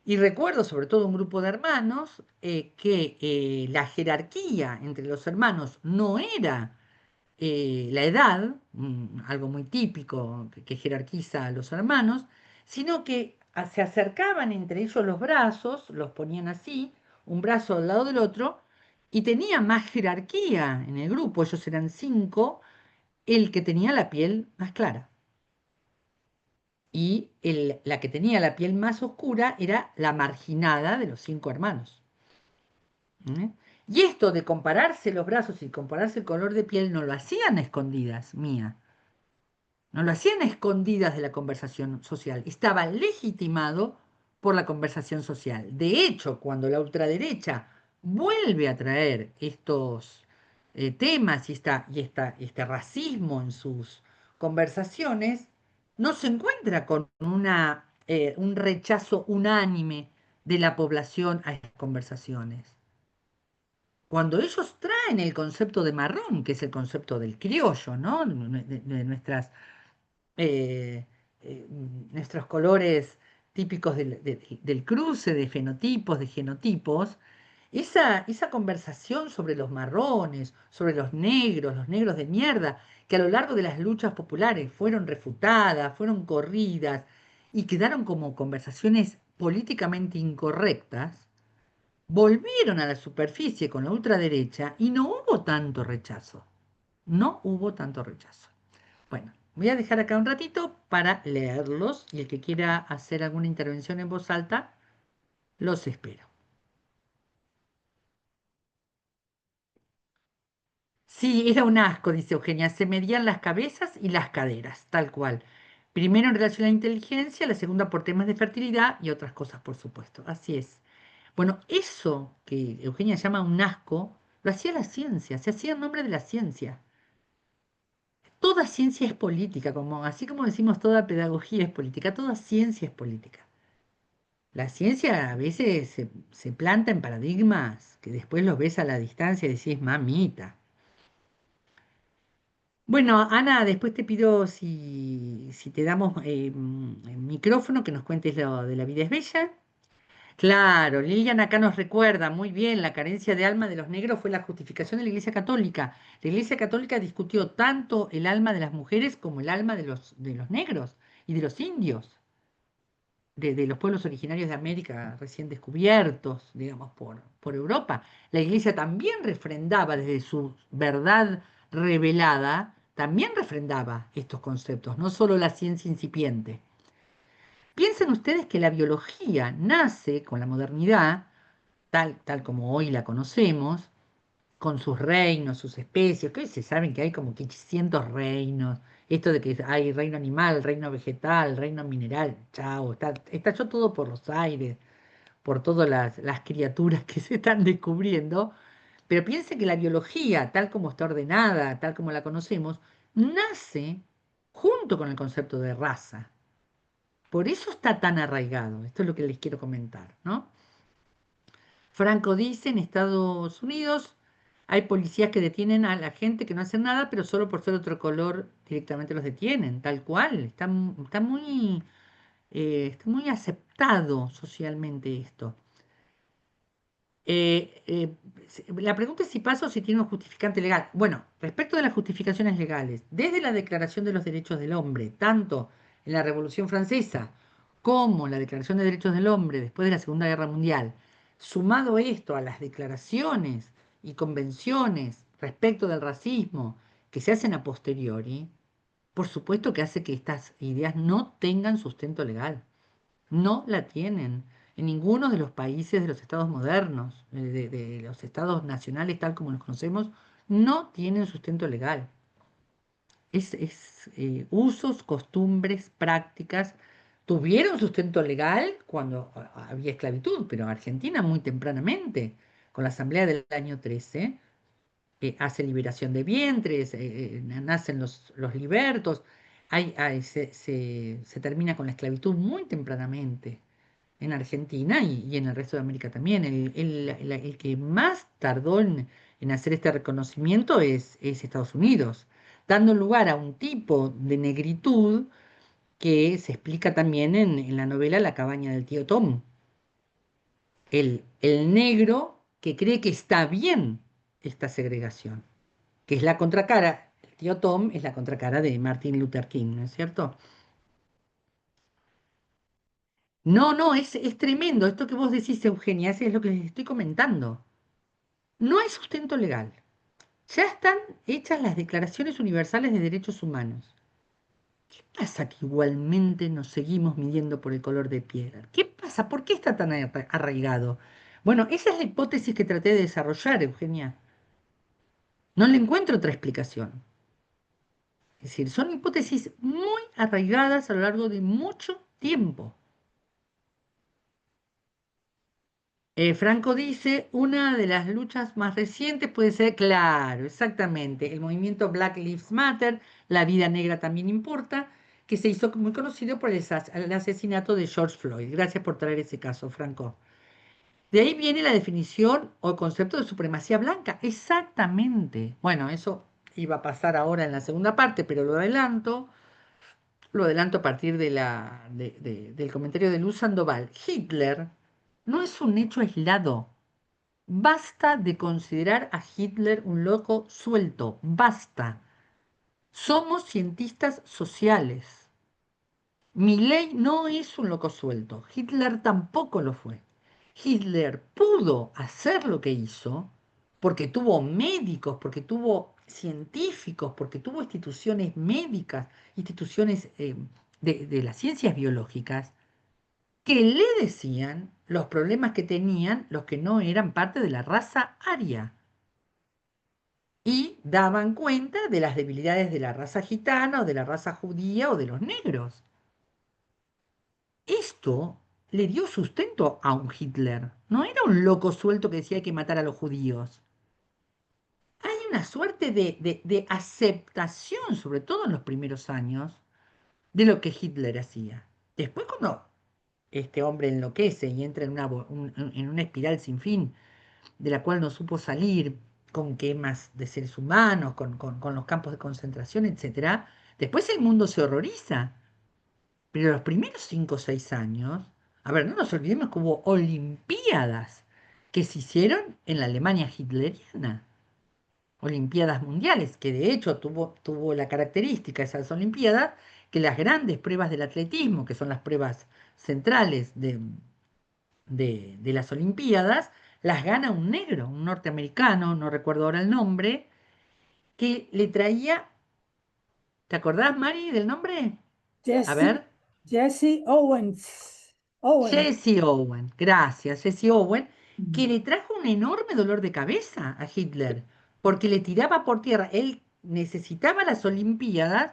y recuerdo sobre todo un grupo de hermanos que la jerarquía entre los hermanos no era la edad, algo muy típico que jerarquiza a los hermanos, sino que se acercaban entre ellos los brazos, los ponían así, un brazo al lado del otro, y tenía más jerarquía en el grupo, ellos eran 5, el que tenía la piel más clara. Y la que tenía la piel más oscura era la marginada de los 5 hermanos. ¿eh? Y esto de compararse los brazos y compararse el color de piel no lo hacían a escondidas, mía. No lo hacían a escondidas de la conversación social, estaba legitimado por la conversación social. De hecho, cuando la ultraderecha vuelve a traer estos temas y este racismo en sus conversaciones, no se encuentra con un rechazo unánime de la población a estas conversaciones. Cuando ellos traen el concepto de marrón, que es el concepto del criollo, ¿no? De eh, nuestros colores típicos del cruce de fenotipos, de genotipos, esa conversación sobre los marrones, sobre los negros de mierda, que a lo largo de las luchas populares fueron refutadas, fueron corridas y quedaron como conversaciones políticamente incorrectas, volvieron a la superficie con la ultraderecha y no hubo tanto rechazo. No hubo tanto rechazo. Bueno, voy a dejar acá un ratito para leerlos y el que quiera hacer alguna intervención en voz alta, los espero. Sí, era un asco, dice Eugenia. Se medían las cabezas y las caderas, tal cual. Primero en relación a la inteligencia, la segunda por temas de fertilidad y otras cosas, por supuesto. Así es. Bueno, eso que Eugenia llama un asco, lo hacía la ciencia, se hacía en nombre de la ciencia. Toda ciencia es política, así como decimos toda pedagogía es política, toda ciencia es política. La ciencia a veces se planta en paradigmas que después los ves a la distancia y decís, mamita. Bueno, Ana, después te pido si te damos el micrófono que nos cuentes lo de La vida es bella. Claro, Lilian acá nos recuerda muy bien, la carencia de alma de los negros fue la justificación de la Iglesia Católica. La Iglesia Católica discutió tanto el alma de las mujeres como el alma de los negros y de los indios, de los pueblos originarios de América recién descubiertos, digamos, por Europa. La Iglesia también refrendaba desde su verdad revelada, también refrendaba estos conceptos, no solo la ciencia incipiente. Piensen ustedes que la biología nace con la modernidad, tal como hoy la conocemos, con sus reinos, sus especies, que hoy se saben que hay como 500 reinos, esto de que hay reino animal, reino vegetal, reino mineral, chao, estalló todo por los aires, por todas las criaturas que se están descubriendo, pero piensen que la biología, tal como está ordenada, tal como la conocemos, nace junto con el concepto de raza. Por eso está tan arraigado, esto es lo que les quiero comentar, ¿no? Franco dice, en Estados Unidos hay policías que detienen a la gente que no hace nada, pero solo por ser otro color directamente los detienen, tal cual. Está muy aceptado socialmente esto. Eh, eh, la pregunta es si pasa o si tiene un justificante legal. Bueno, respecto de las justificaciones legales, desde la Declaración de los Derechos del Hombre, tanto en la Revolución Francesa como en la Declaración de Derechos del Hombre después de la Segunda Guerra Mundial, sumado esto a las declaraciones y convenciones respecto del racismo que se hacen a posteriori, por supuesto que hace que estas ideas no tengan sustento legal. No la tienen en ninguno de los países de los estados modernos, de los estados nacionales tal como los conocemos, no tienen sustento legal. Usos, costumbres, prácticas tuvieron sustento legal cuando había esclavitud, pero Argentina muy tempranamente, con la Asamblea del año 13, hace liberación de vientres, nacen los libertos, se termina con la esclavitud muy tempranamente en Argentina y en el resto de América también. El que más tardó en hacer este reconocimiento es Estados Unidos, dando lugar a un tipo de negritud que se explica también en la novela La cabaña del tío Tom. El negro que cree que está bien esta segregación, que es la contracara. El tío Tom es la contracara de Martin Luther King, ¿no es cierto? No, no, es tremendo. Esto que vos decís, Eugenia, es lo que les estoy comentando. No hay sustento legal. Ya están hechas las declaraciones universales de derechos humanos. ¿Qué pasa que igualmente nos seguimos midiendo por el color de piel? ¿Qué pasa? ¿Por qué está tan arraigado? Bueno, esa es la hipótesis que traté de desarrollar, Eugenia. No le encuentro otra explicación. Es decir, son hipótesis muy arraigadas a lo largo de mucho tiempo. Franco dice, una de las luchas más recientes puede ser, claro, exactamente, el movimiento Black Lives Matter, la vida negra también importa, que se hizo muy conocido por el asesinato de George Floyd. Gracias por traer ese caso, Franco. De ahí viene la definición o el concepto de supremacía blanca. Exactamente. Bueno, eso iba a pasar ahora en la segunda parte, pero lo adelanto a partir del comentario de Luz Sandoval. Hitler no es un hecho aislado. Basta de considerar a Hitler un loco suelto, basta. Somos cientistas sociales. Milley no es un loco suelto, Hitler tampoco lo fue. Hitler pudo hacer lo que hizo porque tuvo médicos, porque tuvo científicos, porque tuvo instituciones médicas, instituciones de las ciencias biológicas, que le decían los problemas que tenían los que no eran parte de la raza aria y daban cuenta de las debilidades de la raza gitana o de la raza judía o de los negros. Esto le dio sustento a un Hitler. No era un loco suelto que decía hay que matar a los judíos. Hay una suerte de aceptación, sobre todo en los primeros años, de lo que Hitler hacía. Después, cuando este hombre enloquece y entra en una espiral sin fin, de la cual no supo salir, con quemas de seres humanos, con los campos de concentración, etcétera. Después el mundo se horroriza, pero los primeros 5 o 6 años, a ver, no nos olvidemos que hubo olimpiadas que se hicieron en la Alemania hitleriana, olimpiadas mundiales, que de hecho tuvo la característica esas olimpiadas, que las grandes pruebas del atletismo, que son las pruebas centrales de las olimpiadas, las gana un negro, un norteamericano, no recuerdo ahora el nombre, que le traía, ¿te acordás, Mari, del nombre? A Jesse, ver. Jesse Owens. Owen. Jesse Owen, gracias, Jesse Owen, que Mm. le trajo un enorme dolor de cabeza a Hitler, porque le tiraba por tierra. Él necesitaba las Olimpiadas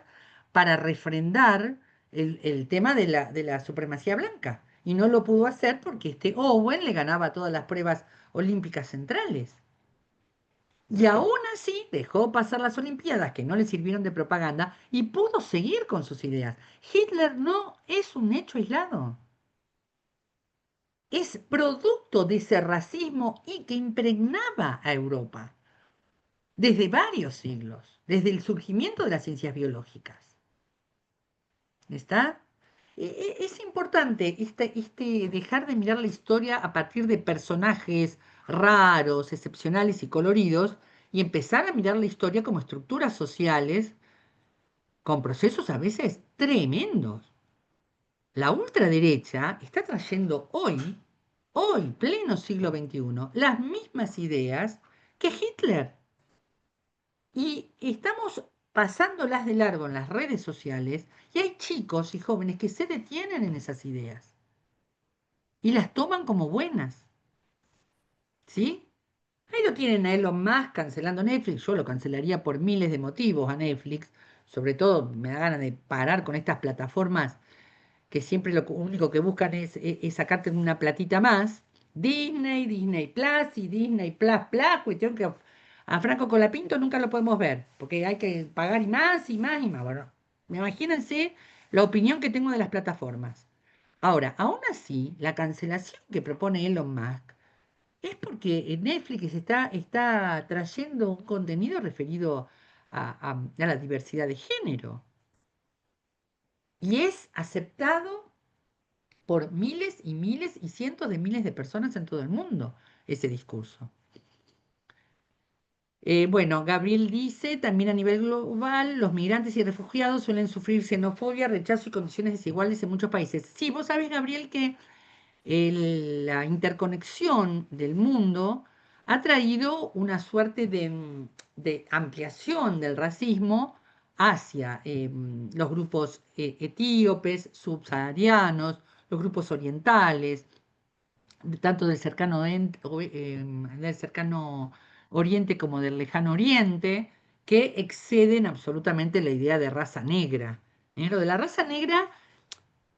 para refrendar el tema de la supremacía blanca, y no lo pudo hacer porque este Owen le ganaba todas las pruebas olímpicas centrales. Y aún así dejó pasar las Olimpiadas, que no le sirvieron de propaganda, y pudo seguir con sus ideas. Hitler no es un hecho aislado, es producto de ese racismo y que impregnaba a Europa desde varios siglos, desde el surgimiento de las ciencias biológicas. ¿Está? Es importante dejar de mirar la historia a partir de personajes raros, excepcionales y coloridos y empezar a mirar la historia como estructuras sociales con procesos a veces tremendos. La ultraderecha está trayendo hoy, pleno siglo XXI, las mismas ideas que Hitler. Y estamos pasándolas de largo en las redes sociales y hay chicos y jóvenes que se detienen en esas ideas y las toman como buenas. ¿Sí? Ahí lo tienen a Elon Musk cancelando Netflix. Yo lo cancelaría por miles de motivos a Netflix. Sobre todo me da ganas de parar con estas plataformas que siempre lo único que buscan es sacarte una platita más. Disney, Disney Plus y Disney Plus Plus, cuestión que a Franco Colapinto nunca lo podemos ver, porque hay que pagar y más y más y más. Bueno, imagínense la opinión que tengo de las plataformas. Ahora, aún así, la cancelación que propone Elon Musk es porque Netflix está trayendo un contenido referido a la diversidad de género. Y es aceptado por miles y miles y cientos de miles de personas en todo el mundo ese discurso. Bueno, Gabriel dice, también a nivel global, los migrantes y refugiados suelen sufrir xenofobia, rechazo y condiciones desiguales en muchos países. Sí, vos sabés, Gabriel, que la interconexión del mundo ha traído una suerte de ampliación del racismo hacia los grupos etíopes, subsaharianos, los grupos orientales, tanto del cercano Oriente como del lejano Oriente, que exceden absolutamente la idea de raza negra. Lo de la raza negra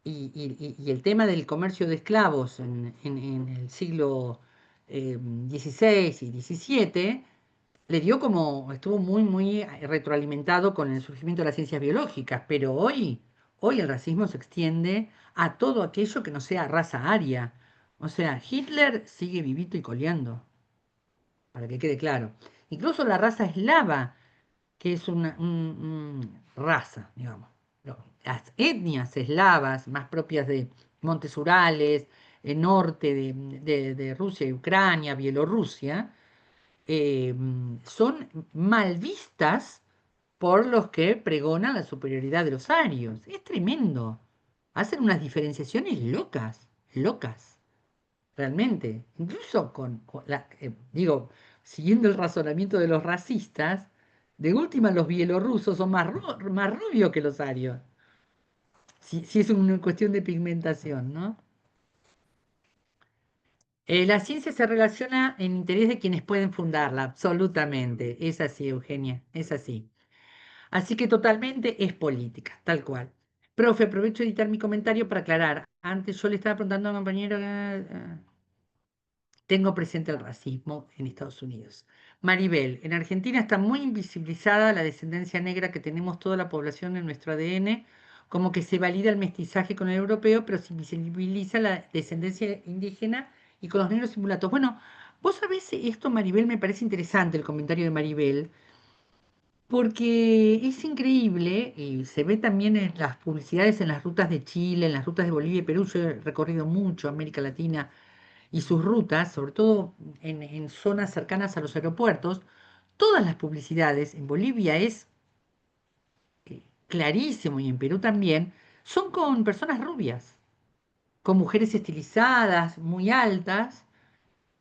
y el tema del comercio de esclavos en el siglo XVI y XVII le dio como, estuvo muy retroalimentado con el surgimiento de las ciencias biológicas, pero hoy el racismo se extiende a todo aquello que no sea raza aria. O sea, Hitler sigue vivito y coleando, para que quede claro. Incluso la raza eslava, que es raza, digamos. Las etnias eslavas más propias de montes Urales, norte de Rusia y Ucrania, Bielorrusia, son mal vistas por los que pregonan la superioridad de los arios. Es tremendo. Hacen unas diferenciaciones locas, locas, realmente. Incluso digo, siguiendo el razonamiento de los racistas, de última los bielorrusos son más rubios que los arios. Si es una cuestión de pigmentación, ¿no? La ciencia se relaciona en interés de quienes pueden fundarla, absolutamente. Es así, Eugenia, es así. Así que totalmente es política, tal cual. Profe, aprovecho de editar mi comentario para aclarar. Antes yo le estaba preguntando a un compañero, tengo presente el racismo en Estados Unidos. Maribel, en Argentina está muy invisibilizada la descendencia negra que tenemos toda la población en nuestro ADN como que se valida el mestizaje con el europeo, pero se visibiliza la descendencia indígena y con los negros y mulatos. Bueno, vos sabés, esto, Maribel, me parece interesante el comentario de Maribel, porque es increíble, y se ve también en las publicidades en las rutas de Chile, en las rutas de Bolivia y Perú. Yo he recorrido mucho América Latina y sus rutas, sobre todo en zonas cercanas a los aeropuertos. Todas las publicidades, en Bolivia es clarísimo y en Perú también, son con personas rubias, con mujeres estilizadas, muy altas,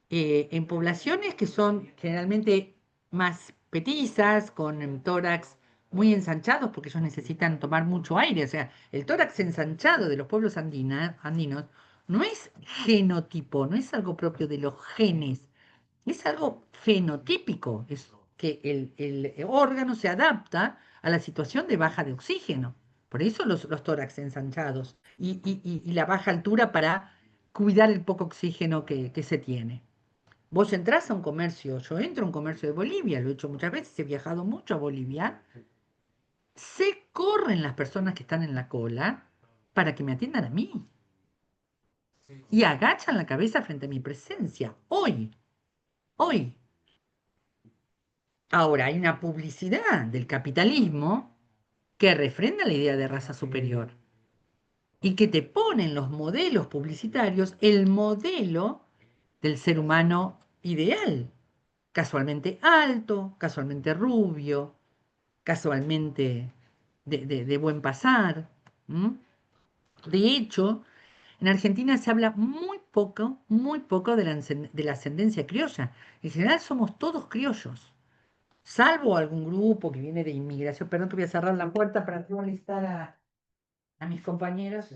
en poblaciones que son generalmente más petizas, con tórax muy ensanchados, porque ellos necesitan tomar mucho aire. O sea, el tórax ensanchado de los pueblos andinos no es genotipo, no es algo propio de los genes, es algo fenotípico, es que el órgano se adapta a la situación de baja de oxígeno. Por eso los tórax ensanchados y la baja altura para cuidar el poco oxígeno que se tiene. Vos entrás a un comercio, yo entro a un comercio de Bolivia, lo he hecho muchas veces, he viajado mucho a Bolivia, se corren las personas que están en la cola para que me atiendan a mí y agachan la cabeza frente a mi presencia. Hoy. Ahora, hay una publicidad del capitalismo que refrenda la idea de raza superior y que te pone en los modelos publicitarios el modelo del ser humano ideal, casualmente alto, casualmente rubio, casualmente de buen pasar. ¿M? De hecho, en Argentina se habla muy poco de la ascendencia criolla. En general somos todos criollos, salvo algún grupo que viene de inmigración. Perdón que voy a cerrar la puerta para no molestar a mis compañeros.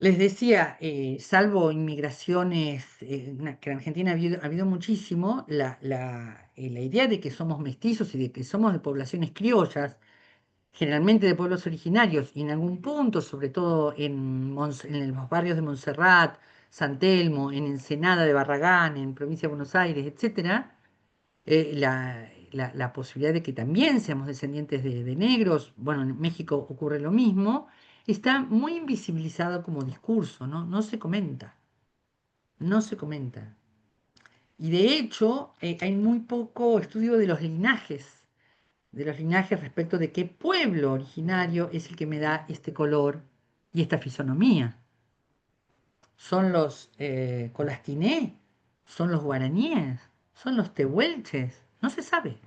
Les decía, salvo inmigraciones, que en Argentina ha habido muchísimo, la idea de que somos mestizos y de que somos de poblaciones criollas, generalmente de pueblos originarios, y en algún punto, sobre todo en los barrios de Montserrat, San Telmo, en Ensenada de Barragán, en provincia de Buenos Aires, etcétera, la posibilidad de que también seamos descendientes de negros, bueno, en México ocurre lo mismo, está muy invisibilizado como discurso, ¿no? No se comenta, no se comenta. Y de hecho, hay muy poco estudio de los linajes respecto de qué pueblo originario es el que me da este color y esta fisonomía. ¿Son los colastiné? ¿Son los guaraníes? ¿Son los tehuelches? No se sabe.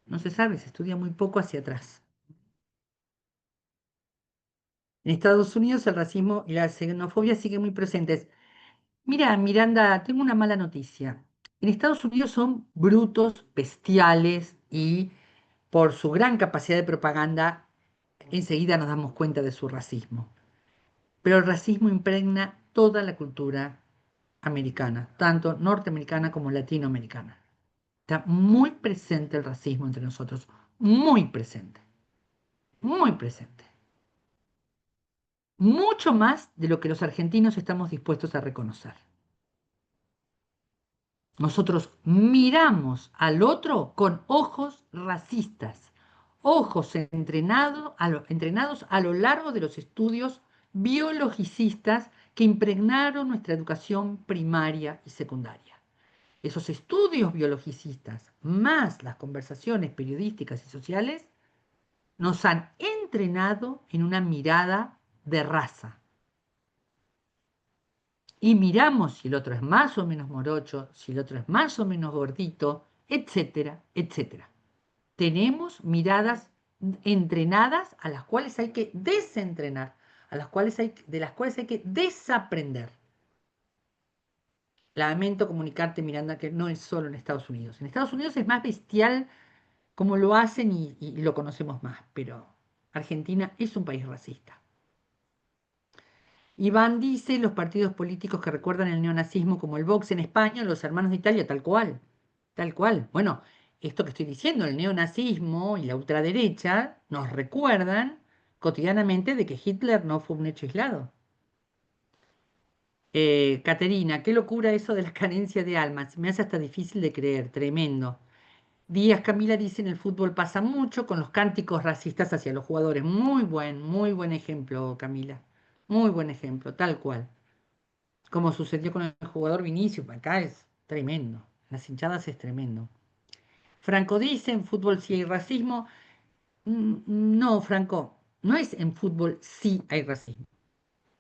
No se sabe, se estudia muy poco hacia atrás. En Estados Unidos el racismo y la xenofobia siguen muy presentes. Mira, Miranda, tengo una mala noticia. En Estados Unidos son brutos, bestiales y por su gran capacidad de propaganda, enseguida nos damos cuenta de su racismo. Pero el racismo impregna toda la cultura americana, tanto norteamericana como latinoamericana. Está muy presente el racismo entre nosotros, muy presente, muy presente. Mucho más de lo que los argentinos estamos dispuestos a reconocer. Nosotros miramos al otro con ojos racistas, ojos entrenados a lo largo de los estudios biologicistas que impregnaron nuestra educación primaria y secundaria. Esos estudios biologicistas, más las conversaciones periodísticas y sociales, nos han entrenado en una mirada de raza. Y miramos si el otro es más o menos morocho, si el otro es más o menos gordito, etcétera, etcétera. Tenemos miradas entrenadas a las cuales hay que desentrenar, de las cuales hay que desaprender. Lamento comunicarte, Miranda, que no es solo en Estados Unidos. En Estados Unidos es más bestial como lo hacen y lo conocemos más, pero Argentina es un país racista. Iván dice, los partidos políticos que recuerdan el neonazismo como el Vox en España, los hermanos de Italia, tal cual, tal cual. Bueno, esto que estoy diciendo, el neonazismo y la ultraderecha, nos recuerdan cotidianamente de que Hitler no fue un hecho aislado. Caterina, qué locura eso de la carencia de almas, me hace hasta difícil de creer, tremendo. Díaz Camila dice, en el fútbol pasa mucho con los cánticos racistas hacia los jugadores. Muy buen ejemplo, Camila. Muy buen ejemplo, tal cual. Como sucedió con el jugador Vinicius, acá es tremendo. Las hinchadas es tremendo. Franco dice, en fútbol sí hay racismo. No, Franco, no es en fútbol sí hay racismo.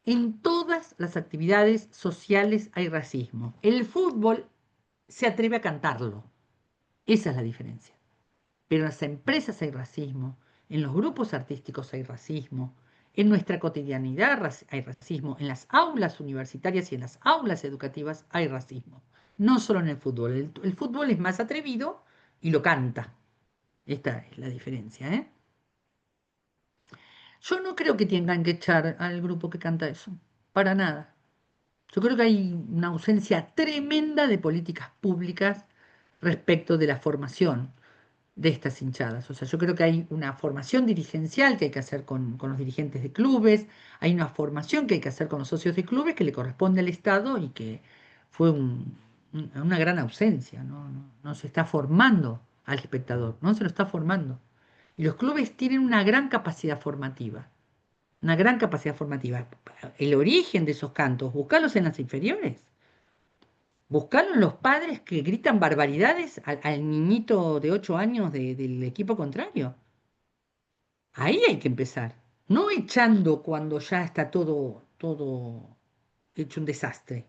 En todas las actividades sociales hay racismo. El fútbol se atreve a cantarlo. Esa es la diferencia. Pero en las empresas hay racismo, en los grupos artísticos hay racismo, en nuestra cotidianidad hay racismo, en las aulas universitarias y en las aulas educativas hay racismo. No solo en el fútbol. El fútbol es más atrevido y lo canta. Esta es la diferencia, ¿eh? Yo no creo que tengan que echar al grupo que canta eso, para nada. Yo creo que hay una ausencia tremenda de políticas públicas respecto de la formación de estas hinchadas. O sea, yo creo que hay una formación dirigencial que hay que hacer con los dirigentes de clubes, hay una formación que hay que hacer con los socios de clubes que le corresponde al Estado y que fue una gran ausencia, ¿no? No se está formando al espectador, no se lo está formando. Y los clubes tienen una gran capacidad formativa. El origen de esos cantos, buscarlos en las inferiores. Buscarlo en los padres que gritan barbaridades al niñito de 8 años del equipo contrario. Ahí hay que empezar. No echando cuando ya está todo hecho un desastre.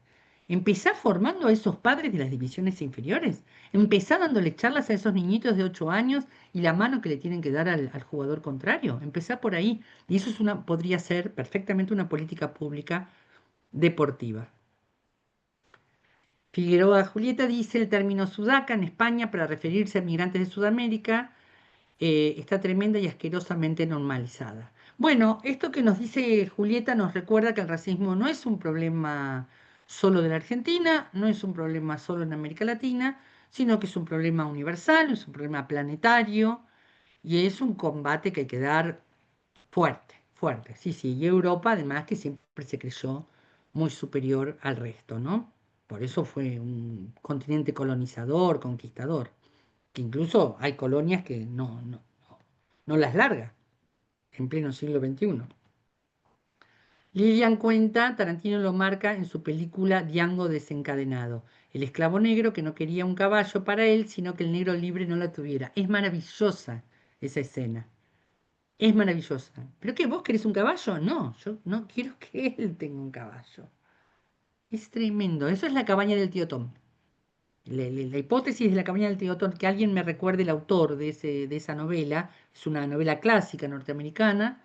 Empezá formando a esos padres de las divisiones inferiores. Empezá dándole charlas a esos niñitos de 8 años y la mano que le tienen que dar al jugador contrario. Empezá por ahí. Y eso podría ser perfectamente una política pública deportiva. Figueroa Julieta dice el término sudaca en España para referirse a migrantes de Sudamérica está tremenda y asquerosamente normalizada. Bueno, esto que nos dice Julieta nos recuerda que el racismo no es un problema solo de la Argentina, no es un problema solo en América Latina, sino que es un problema universal, es un problema planetario y es un combate que hay que dar fuerte, fuerte. Sí, sí, y Europa además que siempre se creyó muy superior al resto, ¿no? Por eso fue un continente colonizador, conquistador, que incluso hay colonias que no las larga en pleno siglo XXI. Lilian cuenta, Tarantino lo marca en su película Django desencadenado, el esclavo negro que no quería un caballo para él, sino que el negro libre no la tuviera. Es maravillosa esa escena. Es maravillosa. ¿Pero qué? ¿Vos querés un caballo? No, yo no quiero que él tenga un caballo. Es tremendo. Eso es la cabaña del tío Tom. La hipótesis de la cabaña del tío Tom, que alguien me recuerde el autor de esa novela, es una novela clásica norteamericana.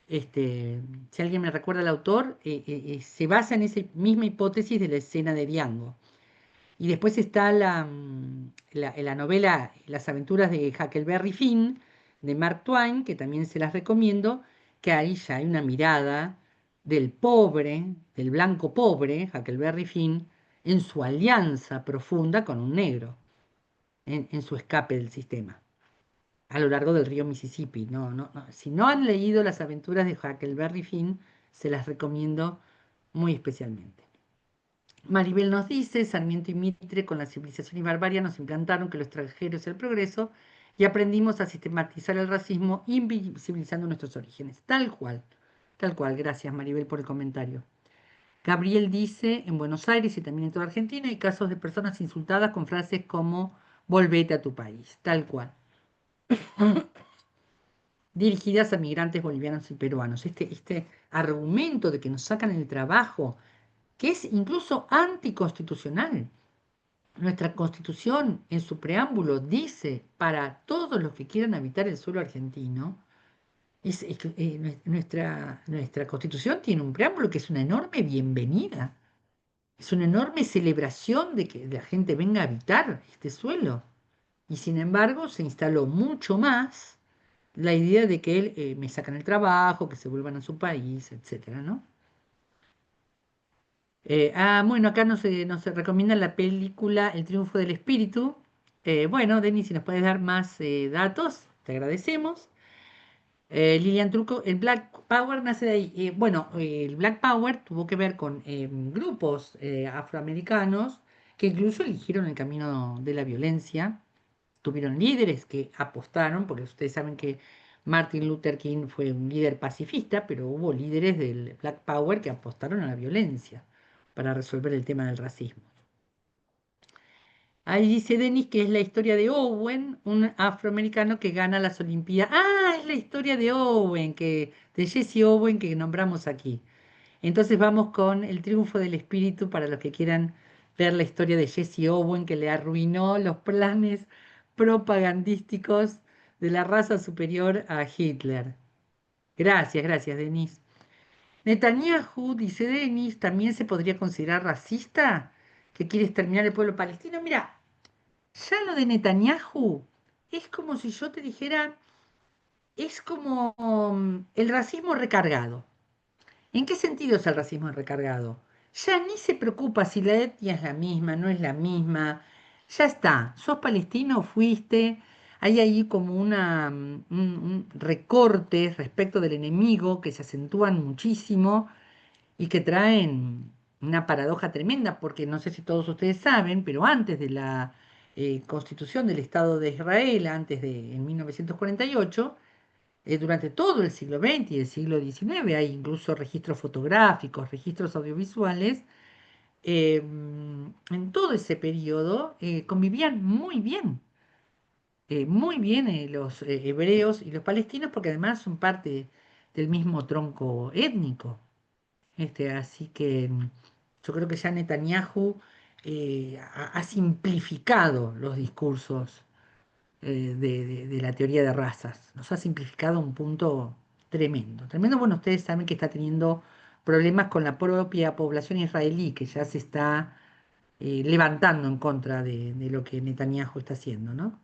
Si alguien me recuerda el autor, se basa en esa misma hipótesis de la escena de Django. Y después está la novela Las aventuras de Huckleberry Finn, de Mark Twain, que también se las recomiendo, que ahí ya hay una mirada del pobre, del blanco pobre, Huckleberry Finn, en su alianza profunda con un negro, en su escape del sistema, a lo largo del río Mississippi. No. Si no han leído Las aventuras de Huckleberry Finn, se las recomiendo muy especialmente. Maribel nos dice, Sarmiento y Mitre con la civilización y barbarie nos implantaron que lo extranjero es el progreso y aprendimos a sistematizar el racismo invisibilizando nuestros orígenes. Tal cual. Gracias Maribel por el comentario. Gabriel dice, en Buenos Aires y también en toda Argentina hay casos de personas insultadas con frases como volvete a tu país. Tal cual. Dirigidas a migrantes bolivianos y peruanos. Este argumento de que nos sacan el trabajo, que es incluso anticonstitucional. Nuestra Constitución, en su preámbulo, dice para todos los que quieran habitar el suelo argentino, nuestra Constitución tiene un preámbulo que es una enorme bienvenida, es una enorme celebración de que la gente venga a habitar este suelo. Y sin embargo, se instaló mucho más la idea de que me sacan el trabajo, que se vuelvan a su país, etcétera, ¿no? Bueno, acá nos recomienda la película El triunfo del espíritu. Bueno, Denis, si nos puedes dar más datos, te agradecemos. Lilian Truco, el Black Power nace de ahí. Bueno, el Black Power tuvo que ver con grupos afroamericanos que incluso eligieron el camino de la violencia tuvieron líderes que apostaron, porque ustedes saben que Martin Luther King fue un líder pacifista, pero hubo líderes del Black Power que apostaron a la violencia para resolver el tema del racismo. Ahí dice Denis que es la historia de Owen, un afroamericano que gana las Olimpiadas. Ah, es la historia de Owen, de Jesse Owen que nombramos aquí. Entonces vamos con el triunfo del espíritu para los que quieran ver la historia de Jesse Owen que le arruinó los planes propagandísticos de la raza superior a Hitler. Gracias, gracias, Denis. Netanyahu, dice Denis, también se podría considerar racista, que quiere exterminar el pueblo palestino. Mira, ya lo de Netanyahu es como si yo te dijera, es como el racismo recargado. ¿En qué sentido es el racismo recargado? Ya ni se preocupa si la etnia es la misma, no es la misma. Ya está, sos palestino, fuiste. Hay ahí como un recorte respecto del enemigo que se acentúan muchísimo y que traen una paradoja tremenda, porque no sé si todos ustedes saben, pero antes de la constitución del Estado de Israel, en 1948, durante todo el siglo XX y el siglo XIX, hay incluso registros fotográficos, registros audiovisuales, en todo ese periodo convivían muy bien los hebreos y los palestinos, porque además son parte del mismo tronco étnico. Así que yo creo que ya Netanyahu ha simplificado los discursos de la teoría de razas. Nos ha simplificado a un punto tremendo. Tremendo, bueno, ustedes saben que está teniendo problemas con la propia población israelí, que ya se está levantando en contra de lo que Netanyahu está haciendo, ¿no?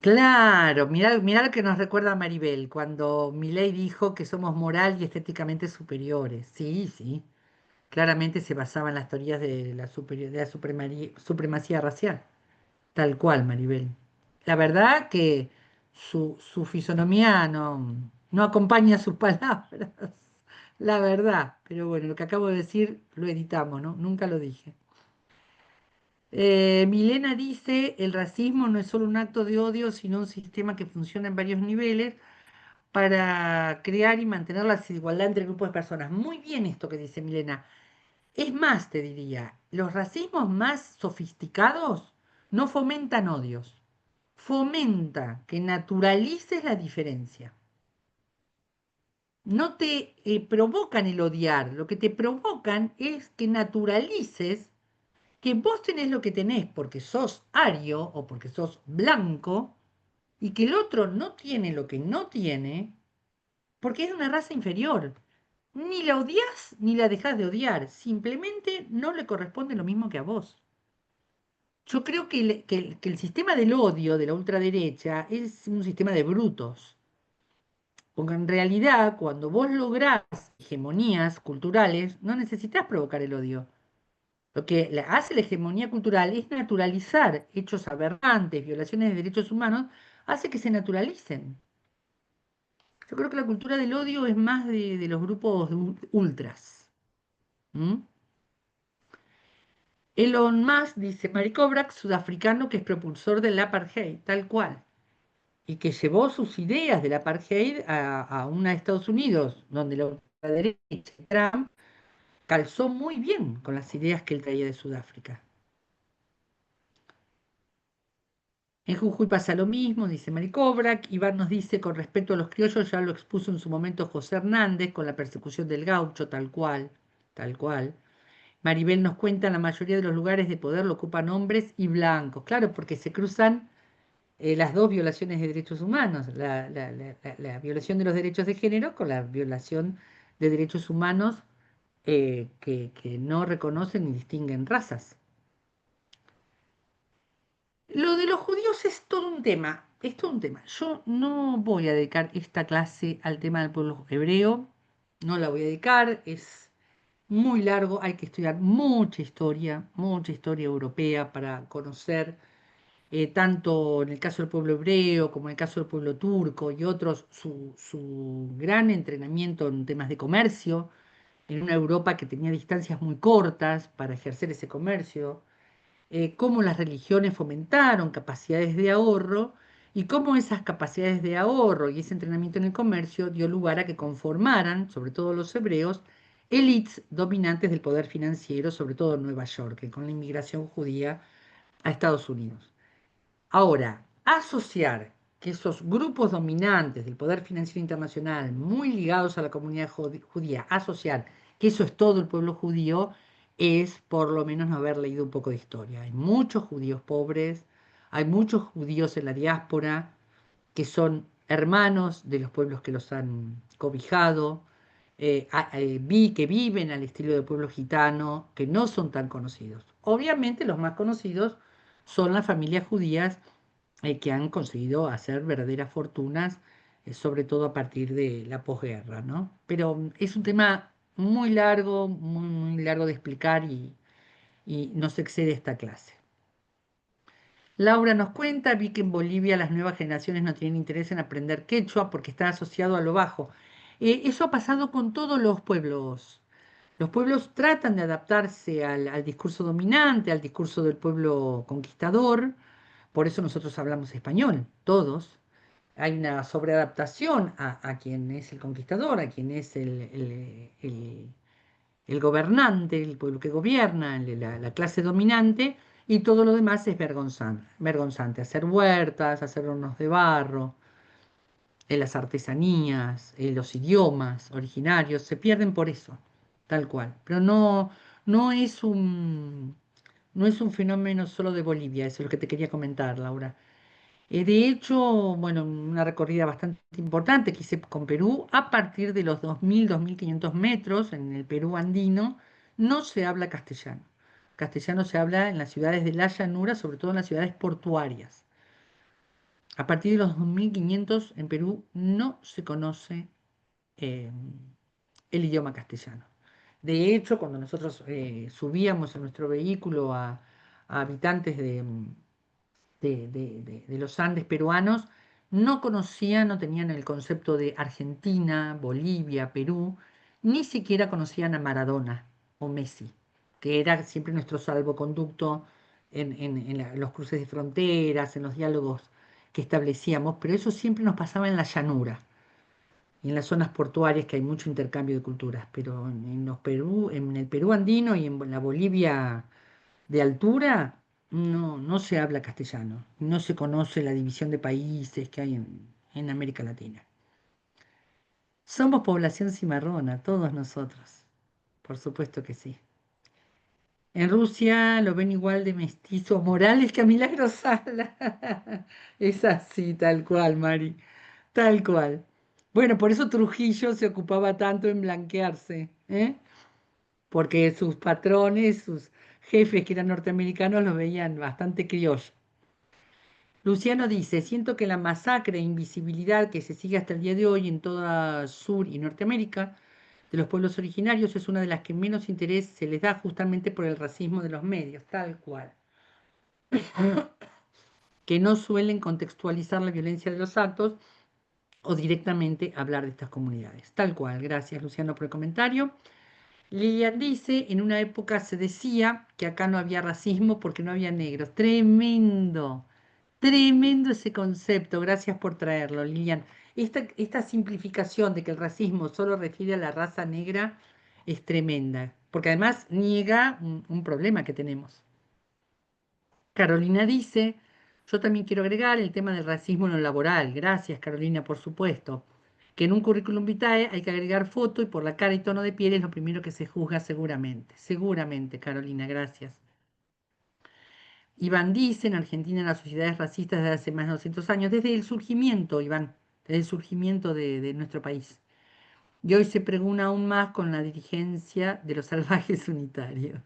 Claro, mirá lo que nos recuerda Maribel, cuando Milei dijo que somos moral y estéticamente superiores. Sí, sí, claramente se basaba en las teorías de la supremacía racial. Tal cual, Maribel. La verdad que su fisonomía no acompaña sus palabras, la verdad. Pero bueno, lo que acabo de decir lo editamos, ¿no? Nunca lo dije. Milena dice, el racismo no es solo un acto de odio, sino un sistema que funciona en varios niveles para crear y mantener la desigualdad entre grupos de personas. Muy bien esto que dice Milena. Es más, te diría, los racismos más sofisticados no fomentan odios, fomenta que naturalices la diferencia. No te provocan el odiar, lo que te provocan es que naturalices que vos tenés lo que tenés porque sos ario o porque sos blanco y que el otro no tiene lo que no tiene porque es una raza inferior. Ni la odias ni la dejas de odiar, simplemente no le corresponde lo mismo que a vos. Yo creo que el sistema del odio de la ultraderecha es un sistema de brutos, porque en realidad cuando vos lográs hegemonías culturales, no necesitas provocar el odio. Lo que hace la hegemonía cultural es naturalizar hechos aberrantes, violaciones de derechos humanos, hace que se naturalicen. Yo creo que la cultura del odio es más de los grupos ultras. ¿Mm? Elon Musk, dice Mary Kovrak, sudafricano que es propulsor del apartheid, tal cual, y que llevó sus ideas del apartheid a una Estados Unidos, donde la ultraderecha, Trump, calzó muy bien con las ideas que él traía de Sudáfrica. En Jujuy pasa lo mismo, dice Mary Kovrak. Iván nos dice, con respecto a los criollos, ya lo expuso en su momento José Hernández, con la persecución del gaucho, tal cual, tal cual. Maribel nos cuenta, la mayoría de los lugares de poder lo ocupan hombres y blancos. Claro, porque se cruzan las dos violaciones de derechos humanos, la violación de los derechos de género con la violación de derechos humanos que no reconocen ni distinguen razas. Lo de los judíos es todo un tema, es todo un tema. Yo no voy a dedicar esta clase al tema del pueblo hebreo, no la voy a dedicar, es muy largo, hay que estudiar mucha historia europea para conocer tanto en el caso del pueblo hebreo como en el caso del pueblo turco y otros, su gran entrenamiento en temas de comercio, en una Europa que tenía distancias muy cortas para ejercer ese comercio, cómo las religiones fomentaron capacidades de ahorro y cómo esas capacidades de ahorro y ese entrenamiento en el comercio dio lugar a que conformaran, sobre todo los hebreos, élites dominantes del poder financiero, sobre todo en Nueva York, con la inmigración judía a Estados Unidos. Ahora, asociar que esos grupos dominantes del poder financiero internacional, muy ligados a la comunidad judía, asociar que eso es todo el pueblo judío, es por lo menos no haber leído un poco de historia. Hay muchos judíos pobres, hay muchos judíos en la diáspora que son hermanos de los pueblos que los han cobijado, vi que viven al estilo del pueblo gitano, que no son tan conocidos. Obviamente los más conocidos son las familias judías que han conseguido hacer verdaderas fortunas, sobre todo a partir de la posguerra, ¿no? Pero es un tema muy largo, muy largo de explicar y no se excede esta clase. Laura nos cuenta, vi que en Bolivia las nuevas generaciones no tienen interés en aprender quechua porque está asociado a lo bajo. Eso ha pasado con todos los pueblos. Los pueblos tratan de adaptarse al discurso dominante, al discurso del pueblo conquistador. Por eso nosotros hablamos español, todos. Hay una sobreadaptación a quien es el conquistador, a quien es el gobernante, el pueblo que gobierna, la clase dominante, y todo lo demás es vergonzante. Hacer huertas, hacer hornos de barro, las artesanías, los idiomas originarios, se pierden por eso, tal cual. Pero no es no es un fenómeno solo de Bolivia, eso es lo que te quería comentar, Laura. De hecho, bueno, una recorrida bastante importante que hice con Perú, a partir de los 2.500 metros en el Perú andino, no se habla castellano. Castellano se habla en las ciudades de la llanura, sobre todo en las ciudades portuarias. A partir de los 2.500 en Perú no se conoce eh, el idioma castellano. De hecho, cuando nosotros subíamos en nuestro vehículo a habitantes de los Andes peruanos, no conocían, no tenían el concepto de Argentina, Bolivia, Perú, ni siquiera conocían a Maradona o Messi, que era siempre nuestro salvoconducto en los cruces de fronteras, en los diálogos que establecíamos, pero eso siempre nos pasaba en la llanura y en las zonas portuarias que hay mucho intercambio de culturas, pero en el Perú andino y en la Bolivia de altura, no se habla castellano, no se conoce la división de países que hay en América Latina. Somos población cimarrona, todos nosotros, por supuesto que sí. En Rusia lo ven igual de mestizos morales que a Milagro Sala. Es así, tal cual, Mari, tal cual. Bueno, por eso Trujillo se ocupaba tanto en blanquearse, ¿eh? Porque sus patrones, sus jefes que eran norteamericanos, los veían bastante criollos. Luciano dice, siento que la masacre e invisibilidad que se sigue hasta el día de hoy en toda Sur y Norteamérica de los pueblos originarios es una de las que menos interés se les da justamente por el racismo de los medios, tal cual. Que no suelen contextualizar la violencia de los actos o directamente hablar de estas comunidades. Tal cual. Gracias, Luciano, por el comentario. Lilian dice, en una época se decía que acá no había racismo porque no había negros. Tremendo, tremendo ese concepto. Gracias por traerlo, Lilian. Esta simplificación de que el racismo solo refiere a la raza negra es tremenda, porque además niega un problema que tenemos. Carolina dice, yo también quiero agregar el tema del racismo en lo laboral. Gracias, Carolina, por supuesto. Que en un currículum vitae hay que agregar foto y por la cara y tono de piel es lo primero que se juzga seguramente. Seguramente, Carolina, gracias. Iván dice, en Argentina las sociedades racistas desde hace más de 200 años, desde el surgimiento, Iván, desde el surgimiento de nuestro país. Y hoy se preguna aún más con la dirigencia de los salvajes unitarios.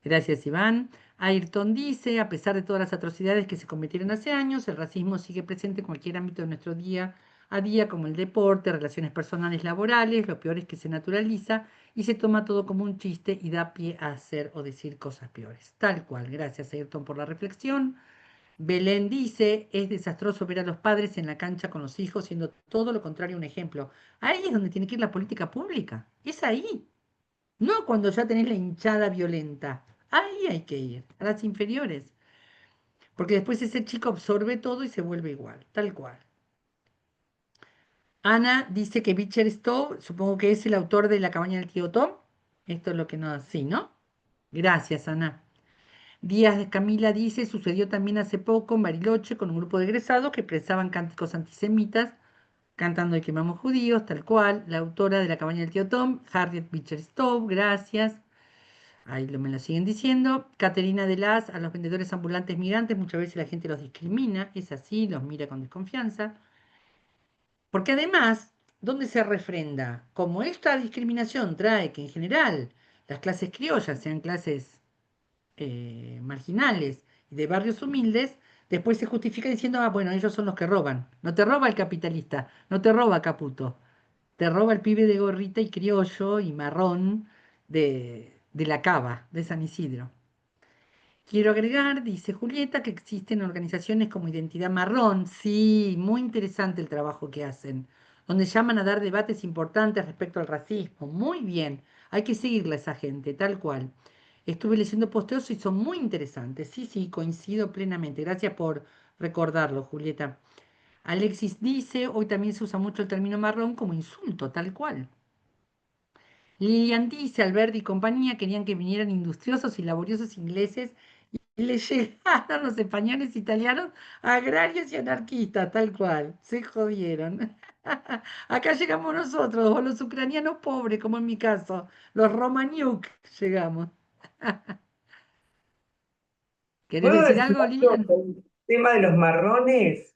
Gracias, Iván. Ayrton dice, a pesar de todas las atrocidades que se cometieron hace años, el racismo sigue presente en cualquier ámbito de nuestro día a día, como el deporte, relaciones personales, laborales. Lo peor es que se naturaliza y se toma todo como un chiste y da pie a hacer o decir cosas peores. Tal cual. Gracias, Ayrton, por la reflexión. Belén dice, es desastroso ver a los padres en la cancha con los hijos siendo todo lo contrario a un ejemplo. Ahí es donde tiene que ir la política pública. Es ahí. No cuando ya tenés la hinchada violenta. Ahí hay que ir, a las inferiores. Porque después ese chico absorbe todo y se vuelve igual, tal cual. Ana dice que Beecher Stowe, supongo que es el autor de La cabaña del tío Tom. Esto es lo que nos... Sí, ¿no? Gracias, Ana. Díaz de Camila dice, sucedió también hace poco en Bariloche con un grupo de egresados que expresaban cánticos antisemitas, cantando de quemamos judíos, tal cual. La autora de La cabaña del tío Tom, Harriet Beecher Stowe, gracias. Ahí me lo siguen diciendo. Caterina de Las, a los vendedores ambulantes migrantes, muchas veces la gente los discrimina, es así, los mira con desconfianza. Porque además, ¿dónde se refrenda? Como esta discriminación trae que en general las clases criollas sean clases marginales y de barrios humildes, después se justifica diciendo, ah, bueno, ellos son los que roban. No te roba el capitalista, no te roba Caputo, te roba el pibe de gorrita y criollo y marrón de la Cava, de San Isidro. Quiero agregar, dice Julieta, que existen organizaciones como Identidad Marrón. Sí, muy interesante el trabajo que hacen, donde llaman a dar debates importantes respecto al racismo. Muy bien, hay que seguirle a esa gente, tal cual. Estuve leyendo posteos y son muy interesantes. Sí, sí, coincido plenamente. Gracias por recordarlo, Julieta. Alexis dice, hoy también se usa mucho el término marrón como insulto, tal cual. Lilian dice, Alberti y compañía querían que vinieran industriosos y laboriosos ingleses y le llegaron los españoles italianos agrarios y anarquistas, tal cual. Se jodieron. Acá llegamos nosotros, o los ucranianos pobres, como en mi caso, los Romaniuk llegamos. ¿Querés ¿Puedo decir decir algo, algo Lilian? con el tema de los marrones?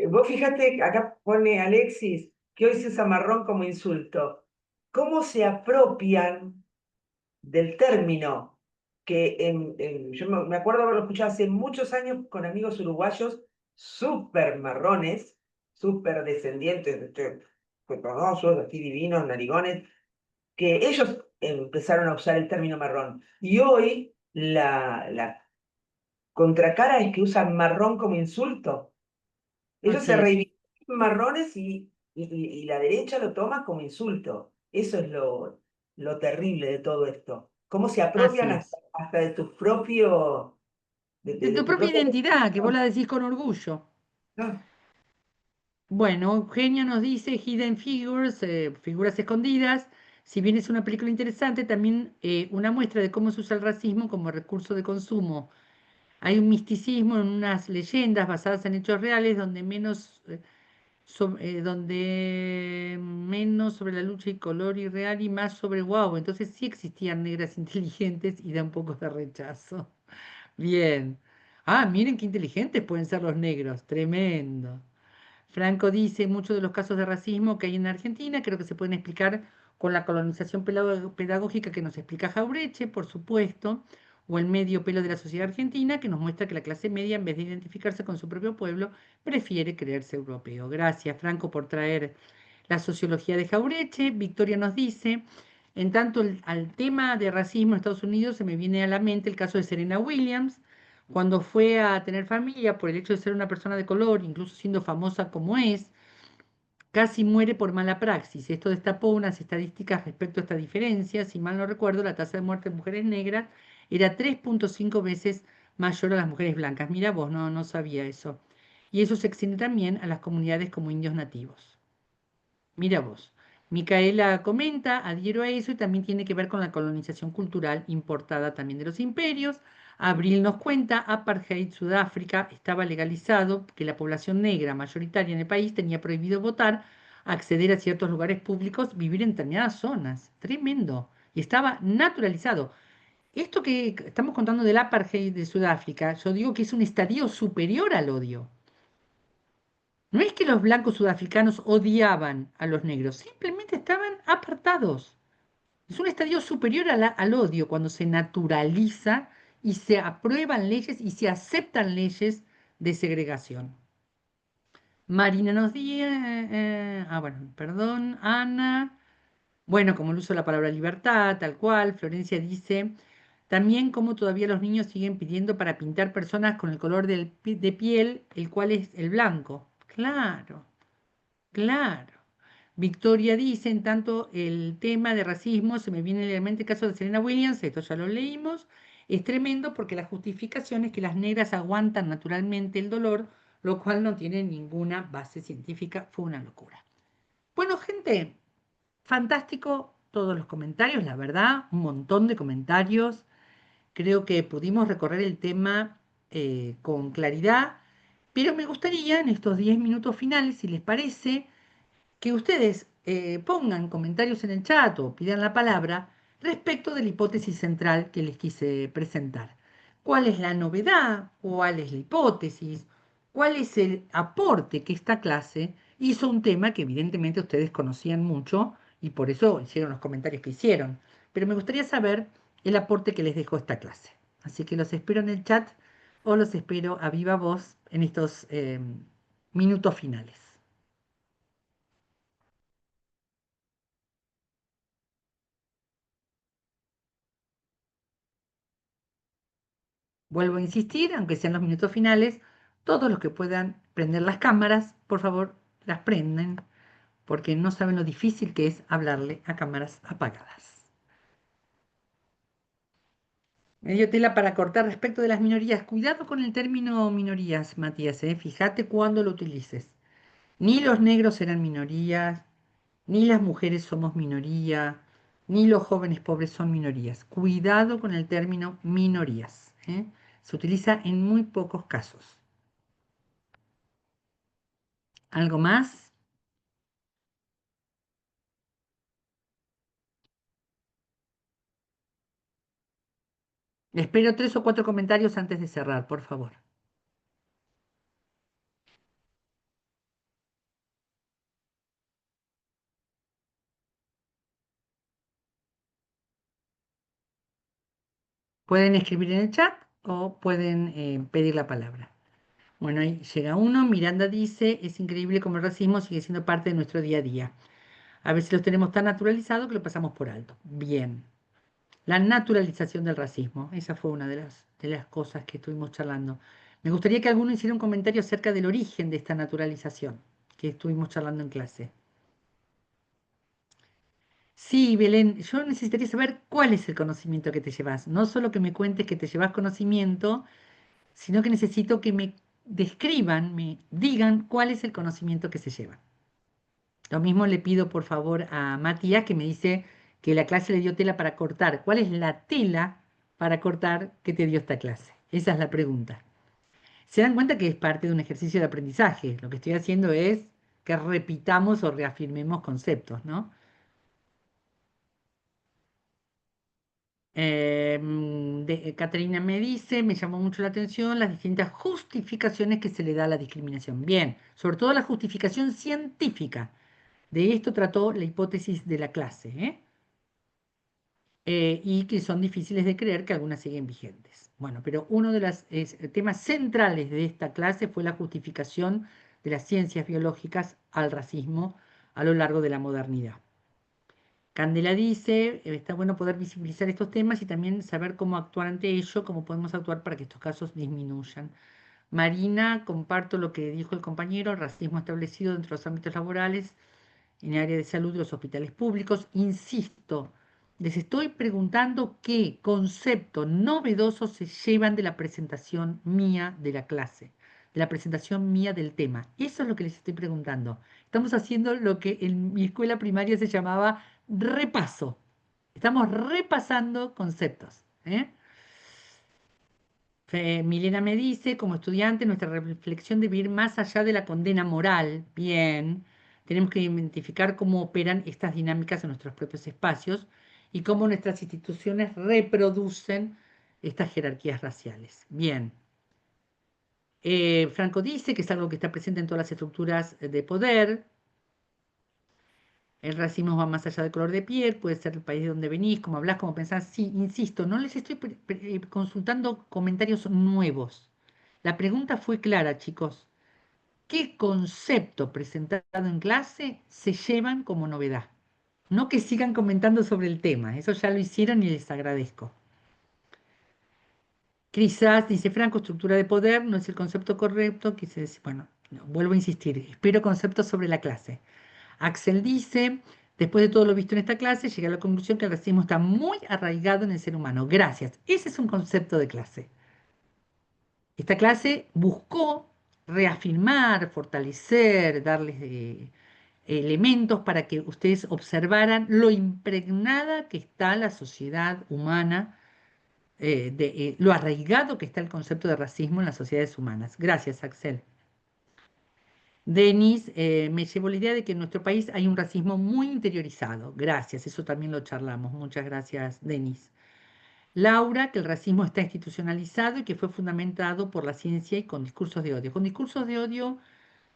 Vos fíjate, acá pone Alexis que hoy se usa marrón como insulto. ¿Cómo se apropian del término? Que yo me acuerdo haberlo escuchado hace muchos años con amigos uruguayos súper marrones, súper descendientes de cotonosos, así divinos, narigones, que ellos empezaron a usar el término marrón. Y hoy la contracara es que usan marrón como insulto. Ellos Así se es, reivindican marrones y la derecha lo toma como insulto. Eso es lo terrible de todo esto. Cómo se apropian así hasta, es. hasta de tu propio, De de tu tu propia propia... identidad, que vos la decís con orgullo. No, Bueno, Eugenia nos dice Hidden Figures, figuras escondidas. Si bien es una película interesante, también una muestra de cómo se usa el racismo como recurso de consumo. Hay un misticismo en unas leyendas basadas en hechos reales donde menos sobre la lucha y color y real y más sobre wow. Entonces sí existían negras inteligentes y da un poco de rechazo. Bien. Ah, miren qué inteligentes pueden ser los negros. Tremendo. Franco dice, muchos de los casos de racismo que hay en Argentina creo que se pueden explicar con la colonización pedagógica que nos explica Jaureche, por supuesto, o el medio pelo de la sociedad argentina que nos muestra que la clase media, en vez de identificarse con su propio pueblo, prefiere creerse europeo. Gracias, Franco, por traer la sociología de Jaureche. Victoria nos dice, en tanto al tema de racismo en Estados Unidos se me viene a la mente el caso de Serena Williams, cuando fue a tener familia por el hecho de ser una persona de color, incluso siendo famosa como es, casi muere por mala praxis. Esto destapó unas estadísticas respecto a esta diferencia. Si mal no recuerdo, la tasa de muerte de mujeres negras era 3,5 veces mayor a las mujeres blancas. Mira vos, no sabía eso. Y eso se extiende también a las comunidades como indios nativos. Mira vos. Micaela comenta, adhiero a eso y también tiene que ver con la colonización cultural importada también de los imperios. Abril nos cuenta, apartheid Sudáfrica estaba legalizado, que la población negra mayoritaria en el país tenía prohibido votar, acceder a ciertos lugares públicos, vivir en determinadas zonas. Tremendo. Y estaba naturalizado. Esto que estamos contando del apartheid de Sudáfrica, yo digo que es un estadio superior al odio. No es que los blancos sudafricanos odiaban a los negros, simplemente estaban apartados. Es un estadio superior al odio cuando se naturaliza y se aprueban leyes y se aceptan leyes de segregación. Marina nos dice, bueno, perdón, Ana. Bueno, como el uso de la palabra libertad, tal cual. Florencia dice, también como todavía los niños siguen pidiendo para pintar personas con el color de piel, el cual es el blanco. Claro. Claro. Victoria dice, en tanto el tema de racismo, se me viene a la mente el caso de Serena Williams, esto ya lo leímos. es tremendo porque la justificación es que las negras aguantan naturalmente el dolor, lo cual no tiene ninguna base científica. Fue una locura. Bueno, gente, fantástico todos los comentarios, la verdad, un montón de comentarios. Creo que pudimos recorrer el tema con claridad, pero me gustaría en estos 10 minutos finales, si les parece, que ustedes pongan comentarios en el chat o pidan la palabra respecto de la hipótesis central que les quise presentar. ¿Cuál es la novedad? ¿Cuál es la hipótesis? ¿Cuál es el aporte que esta clase hizo a un tema que evidentemente ustedes conocían mucho y por eso hicieron los comentarios que hicieron? Pero me gustaría saber el aporte que les dejó esta clase. Así que los espero en el chat o los espero a viva voz en estos minutos finales. Vuelvo a insistir, aunque sean los minutos finales, todos los que puedan prender las cámaras, por favor, las prenden, porque no saben lo difícil que es hablarle a cámaras apagadas. Me dio tela para cortar respecto de las minorías. Cuidado con el término minorías, Matías, fíjate cuándo lo utilices. Ni los negros serán minorías, ni las mujeres somos minoría, ni los jóvenes pobres son minorías. Cuidado con el término minorías. Se utiliza en muy pocos casos. ¿Algo más? Espero 3 o 4 comentarios antes de cerrar, por favor. Pueden escribir en el chat o pueden pedir la palabra. Bueno, ahí llega uno. Miranda dice, es increíble cómo el racismo sigue siendo parte de nuestro día a día. A veces los tenemos tan naturalizados que lo pasamos por alto. Bien. La naturalización del racismo. Esa fue una de las cosas que estuvimos charlando. Me gustaría que alguno hiciera un comentario acerca del origen de esta naturalización que estuvimos charlando en clase. Sí, Belén, yo necesitaría saber cuál es el conocimiento que te llevas. No solo que me cuentes que te llevas conocimiento, sino que necesito que me describan, me digan cuál es el conocimiento que se lleva. Lo mismo le pido por favor a Matías, que me dice que la clase le dio tela para cortar. ¿Cuál es la tela para cortar que te dio esta clase? Esa es la pregunta. Se dan cuenta que es parte de un ejercicio de aprendizaje. Lo que estoy haciendo es que repitamos o reafirmemos conceptos, ¿no? Caterina me dice, me llamó mucho la atención las distintas justificaciones que se le da a la discriminación. Bien, sobre todo la justificación científica. De esto trató la hipótesis de la clase, y que son difíciles de creer que algunas siguen vigentes. Bueno, pero uno de los temas centrales de esta clase fue la justificación de las ciencias biológicas al racismo a lo largo de la modernidad. Candela dice, está bueno poder visibilizar estos temas y también saber cómo actuar ante ello, cómo podemos actuar para que estos casos disminuyan. Marina, comparto lo que dijo el compañero, el racismo establecido dentro de los ámbitos laborales, en el área de salud de los hospitales públicos. Insisto, les estoy preguntando qué conceptos novedosos se llevan de la presentación mía de la clase, de la presentación mía del tema. Eso es lo que les estoy preguntando. Estamos haciendo lo que en mi escuela primaria se llamaba repaso. Estamos repasando conceptos. Milena me dice, como estudiante, nuestra reflexión debe ir más allá de la condena moral. Bien, tenemos que identificar cómo operan estas dinámicas en nuestros propios espacios y cómo nuestras instituciones reproducen estas jerarquías raciales. Bien. Franco dice que es algo que está presente en todas las estructuras de poder. El racismo va más allá del color de piel, puede ser el país de donde venís, cómo hablás, cómo pensás. Sí, insisto, no les estoy consultando comentarios nuevos. La pregunta fue clara, chicos. ¿Qué concepto presentado en clase se llevan como novedad? No que sigan comentando sobre el tema, eso ya lo hicieron y les agradezco. Quizás, dice Franco, estructura de poder no es el concepto correcto, bueno, no, vuelvo a insistir, espero conceptos sobre la clase. Axel dice, Después de todo lo visto en esta clase, llegué a la conclusión que el racismo está muy arraigado en el ser humano. Gracias. Ese es un concepto de clase. Esta clase buscó reafirmar, fortalecer, darles elementos para que ustedes observaran lo impregnada que está la sociedad humana, lo arraigado que está el concepto de racismo en las sociedades humanas. Gracias, Axel. Denis, me llevó la idea de que en nuestro país hay un racismo muy interiorizado. Gracias, eso también lo charlamos. Muchas gracias, Denis. Laura, que el racismo está institucionalizado y que fue fundamentado por la ciencia y con discursos de odio. Con discursos de odio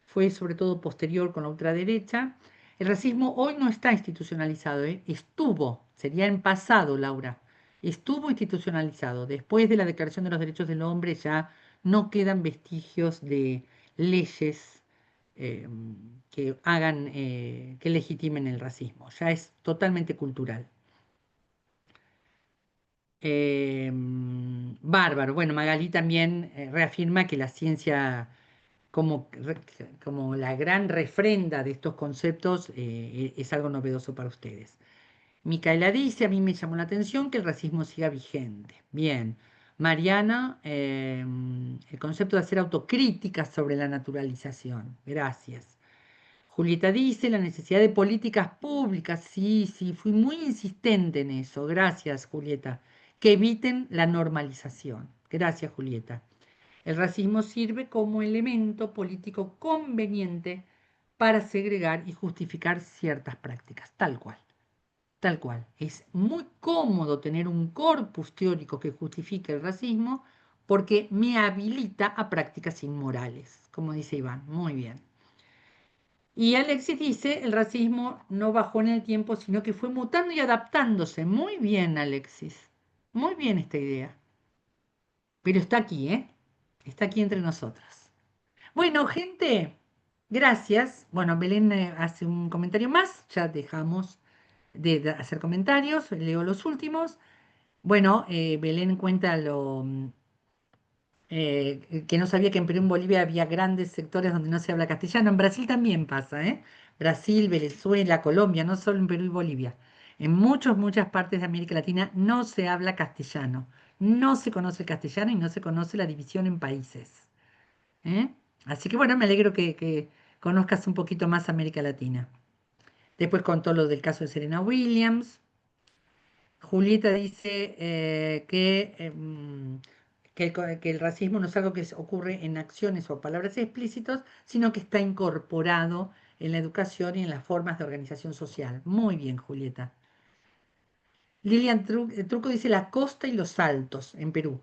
fue sobre todo posterior con la ultraderecha. El racismo hoy no está institucionalizado, ¿eh? Estuvo, sería en pasado, Laura, estuvo institucionalizado. Después de la Declaración de los Derechos del Hombre ya no quedan vestigios de leyes eh, que hagan, que legitimen el racismo. Ya es totalmente cultural. Bárbaro. Bueno, Magalí también reafirma que la ciencia, como la gran refrenda de estos conceptos, es algo novedoso para ustedes. Micaela dice, a mí me llamó la atención que el racismo siga vigente. Bien. Mariana, el concepto de hacer autocríticas sobre la naturalización. Gracias. Julieta dice, la necesidad de políticas públicas. Sí, sí, fui muy insistente en eso. Gracias, Julieta. Que eviten la normalización. Gracias, Julieta. El racismo sirve como elemento político conveniente para segregar y justificar ciertas prácticas. Tal cual. Tal cual. Es muy cómodo tener un corpus teórico que justifique el racismo porque me habilita a prácticas inmorales, como dice Iván. Muy bien. Y Alexis dice, el racismo no bajó en el tiempo, sino que fue mutando y adaptándose. Muy bien, Alexis. Muy bien esta idea. Pero está aquí, ¿eh? Está aquí entre nosotros. Bueno, gente, gracias. Bueno, Belén hace un comentario más. Ya dejamos de hacer comentarios. Leo los últimos. Bueno, Belén cuenta que no sabía que en Perú y en Bolivia había grandes sectores donde no se habla castellano. En Brasil también pasa, ¿eh? Brasil, Venezuela, Colombia, no solo en Perú y Bolivia. En muchas partes de América Latina no se habla castellano. No se conoce el castellano y no se conoce la división en países. ¿Eh? Así que bueno, me alegro que conozcas un poquito más América Latina. Después contó lo del caso de Serena Williams. Julieta dice que el racismo no es algo que ocurre en acciones o palabras explícitos, sino que está incorporado en la educación y en las formas de organización social. Muy bien, Julieta. Lilian Truco dice la costa y los altos en Perú.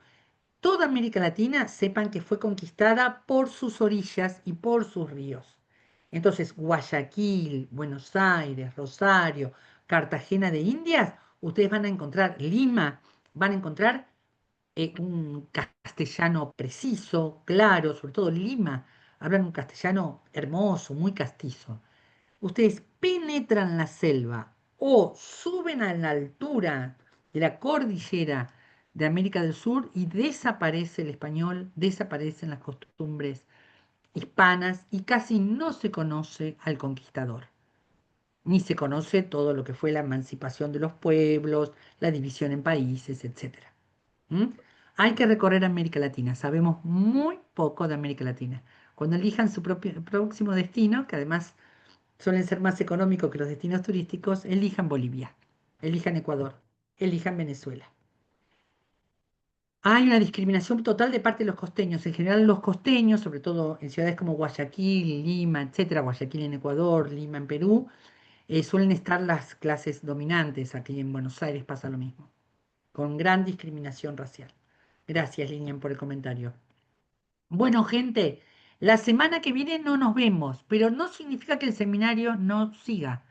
Toda América Latina sepan que fue conquistada por sus orillas y por sus ríos. Entonces, Guayaquil, Buenos Aires, Rosario, Cartagena de Indias, ustedes van a encontrar Lima, van a encontrar un castellano preciso, claro, sobre todo Lima, hablan un castellano hermoso, muy castizo. Ustedes penetran la selva o suben a la altura de la cordillera de América del Sur y desaparece el español, desaparecen las costumbres hispanas y casi no se conoce al conquistador, ni se conoce todo lo que fue la emancipación de los pueblos, la división en países, etc. ¿Mm? Hay que recorrer América Latina, sabemos muy poco de América Latina. Cuando elijan su próximo destino, que además suelen ser más económicos que los destinos turísticos, elijan Bolivia, elijan Ecuador, elijan Venezuela. Hay una discriminación total de parte de los costeños. En general, los costeños, sobre todo en ciudades como Guayaquil, Lima, etcétera, Guayaquil en Ecuador, Lima en Perú, suelen estar las clases dominantes. Aquí en Buenos Aires pasa lo mismo, con gran discriminación racial. Gracias, Linian, por el comentario. Bueno, gente, la semana que viene no nos vemos, pero no significa que el seminario no siga.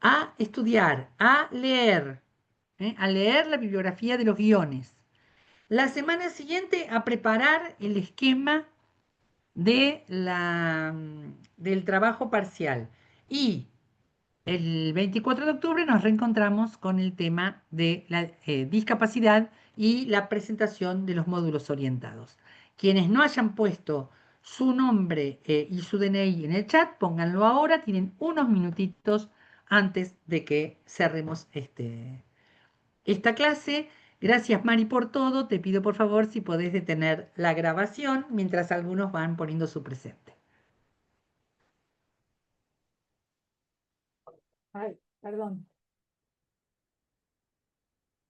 A estudiar, a leer la bibliografía de los guiones. La semana siguiente a preparar el esquema del trabajo parcial. Y el 24 de octubre nos reencontramos con el tema de la discapacidad y la presentación de los módulos orientados. Quienes no hayan puesto su nombre y su DNI en el chat, pónganlo ahora, tienen unos minutitos antes de que cerremos esta clase. Gracias, Mari, por todo. Te pido, por favor, si podés detener la grabación mientras algunos van poniendo su presente. Ay, perdón.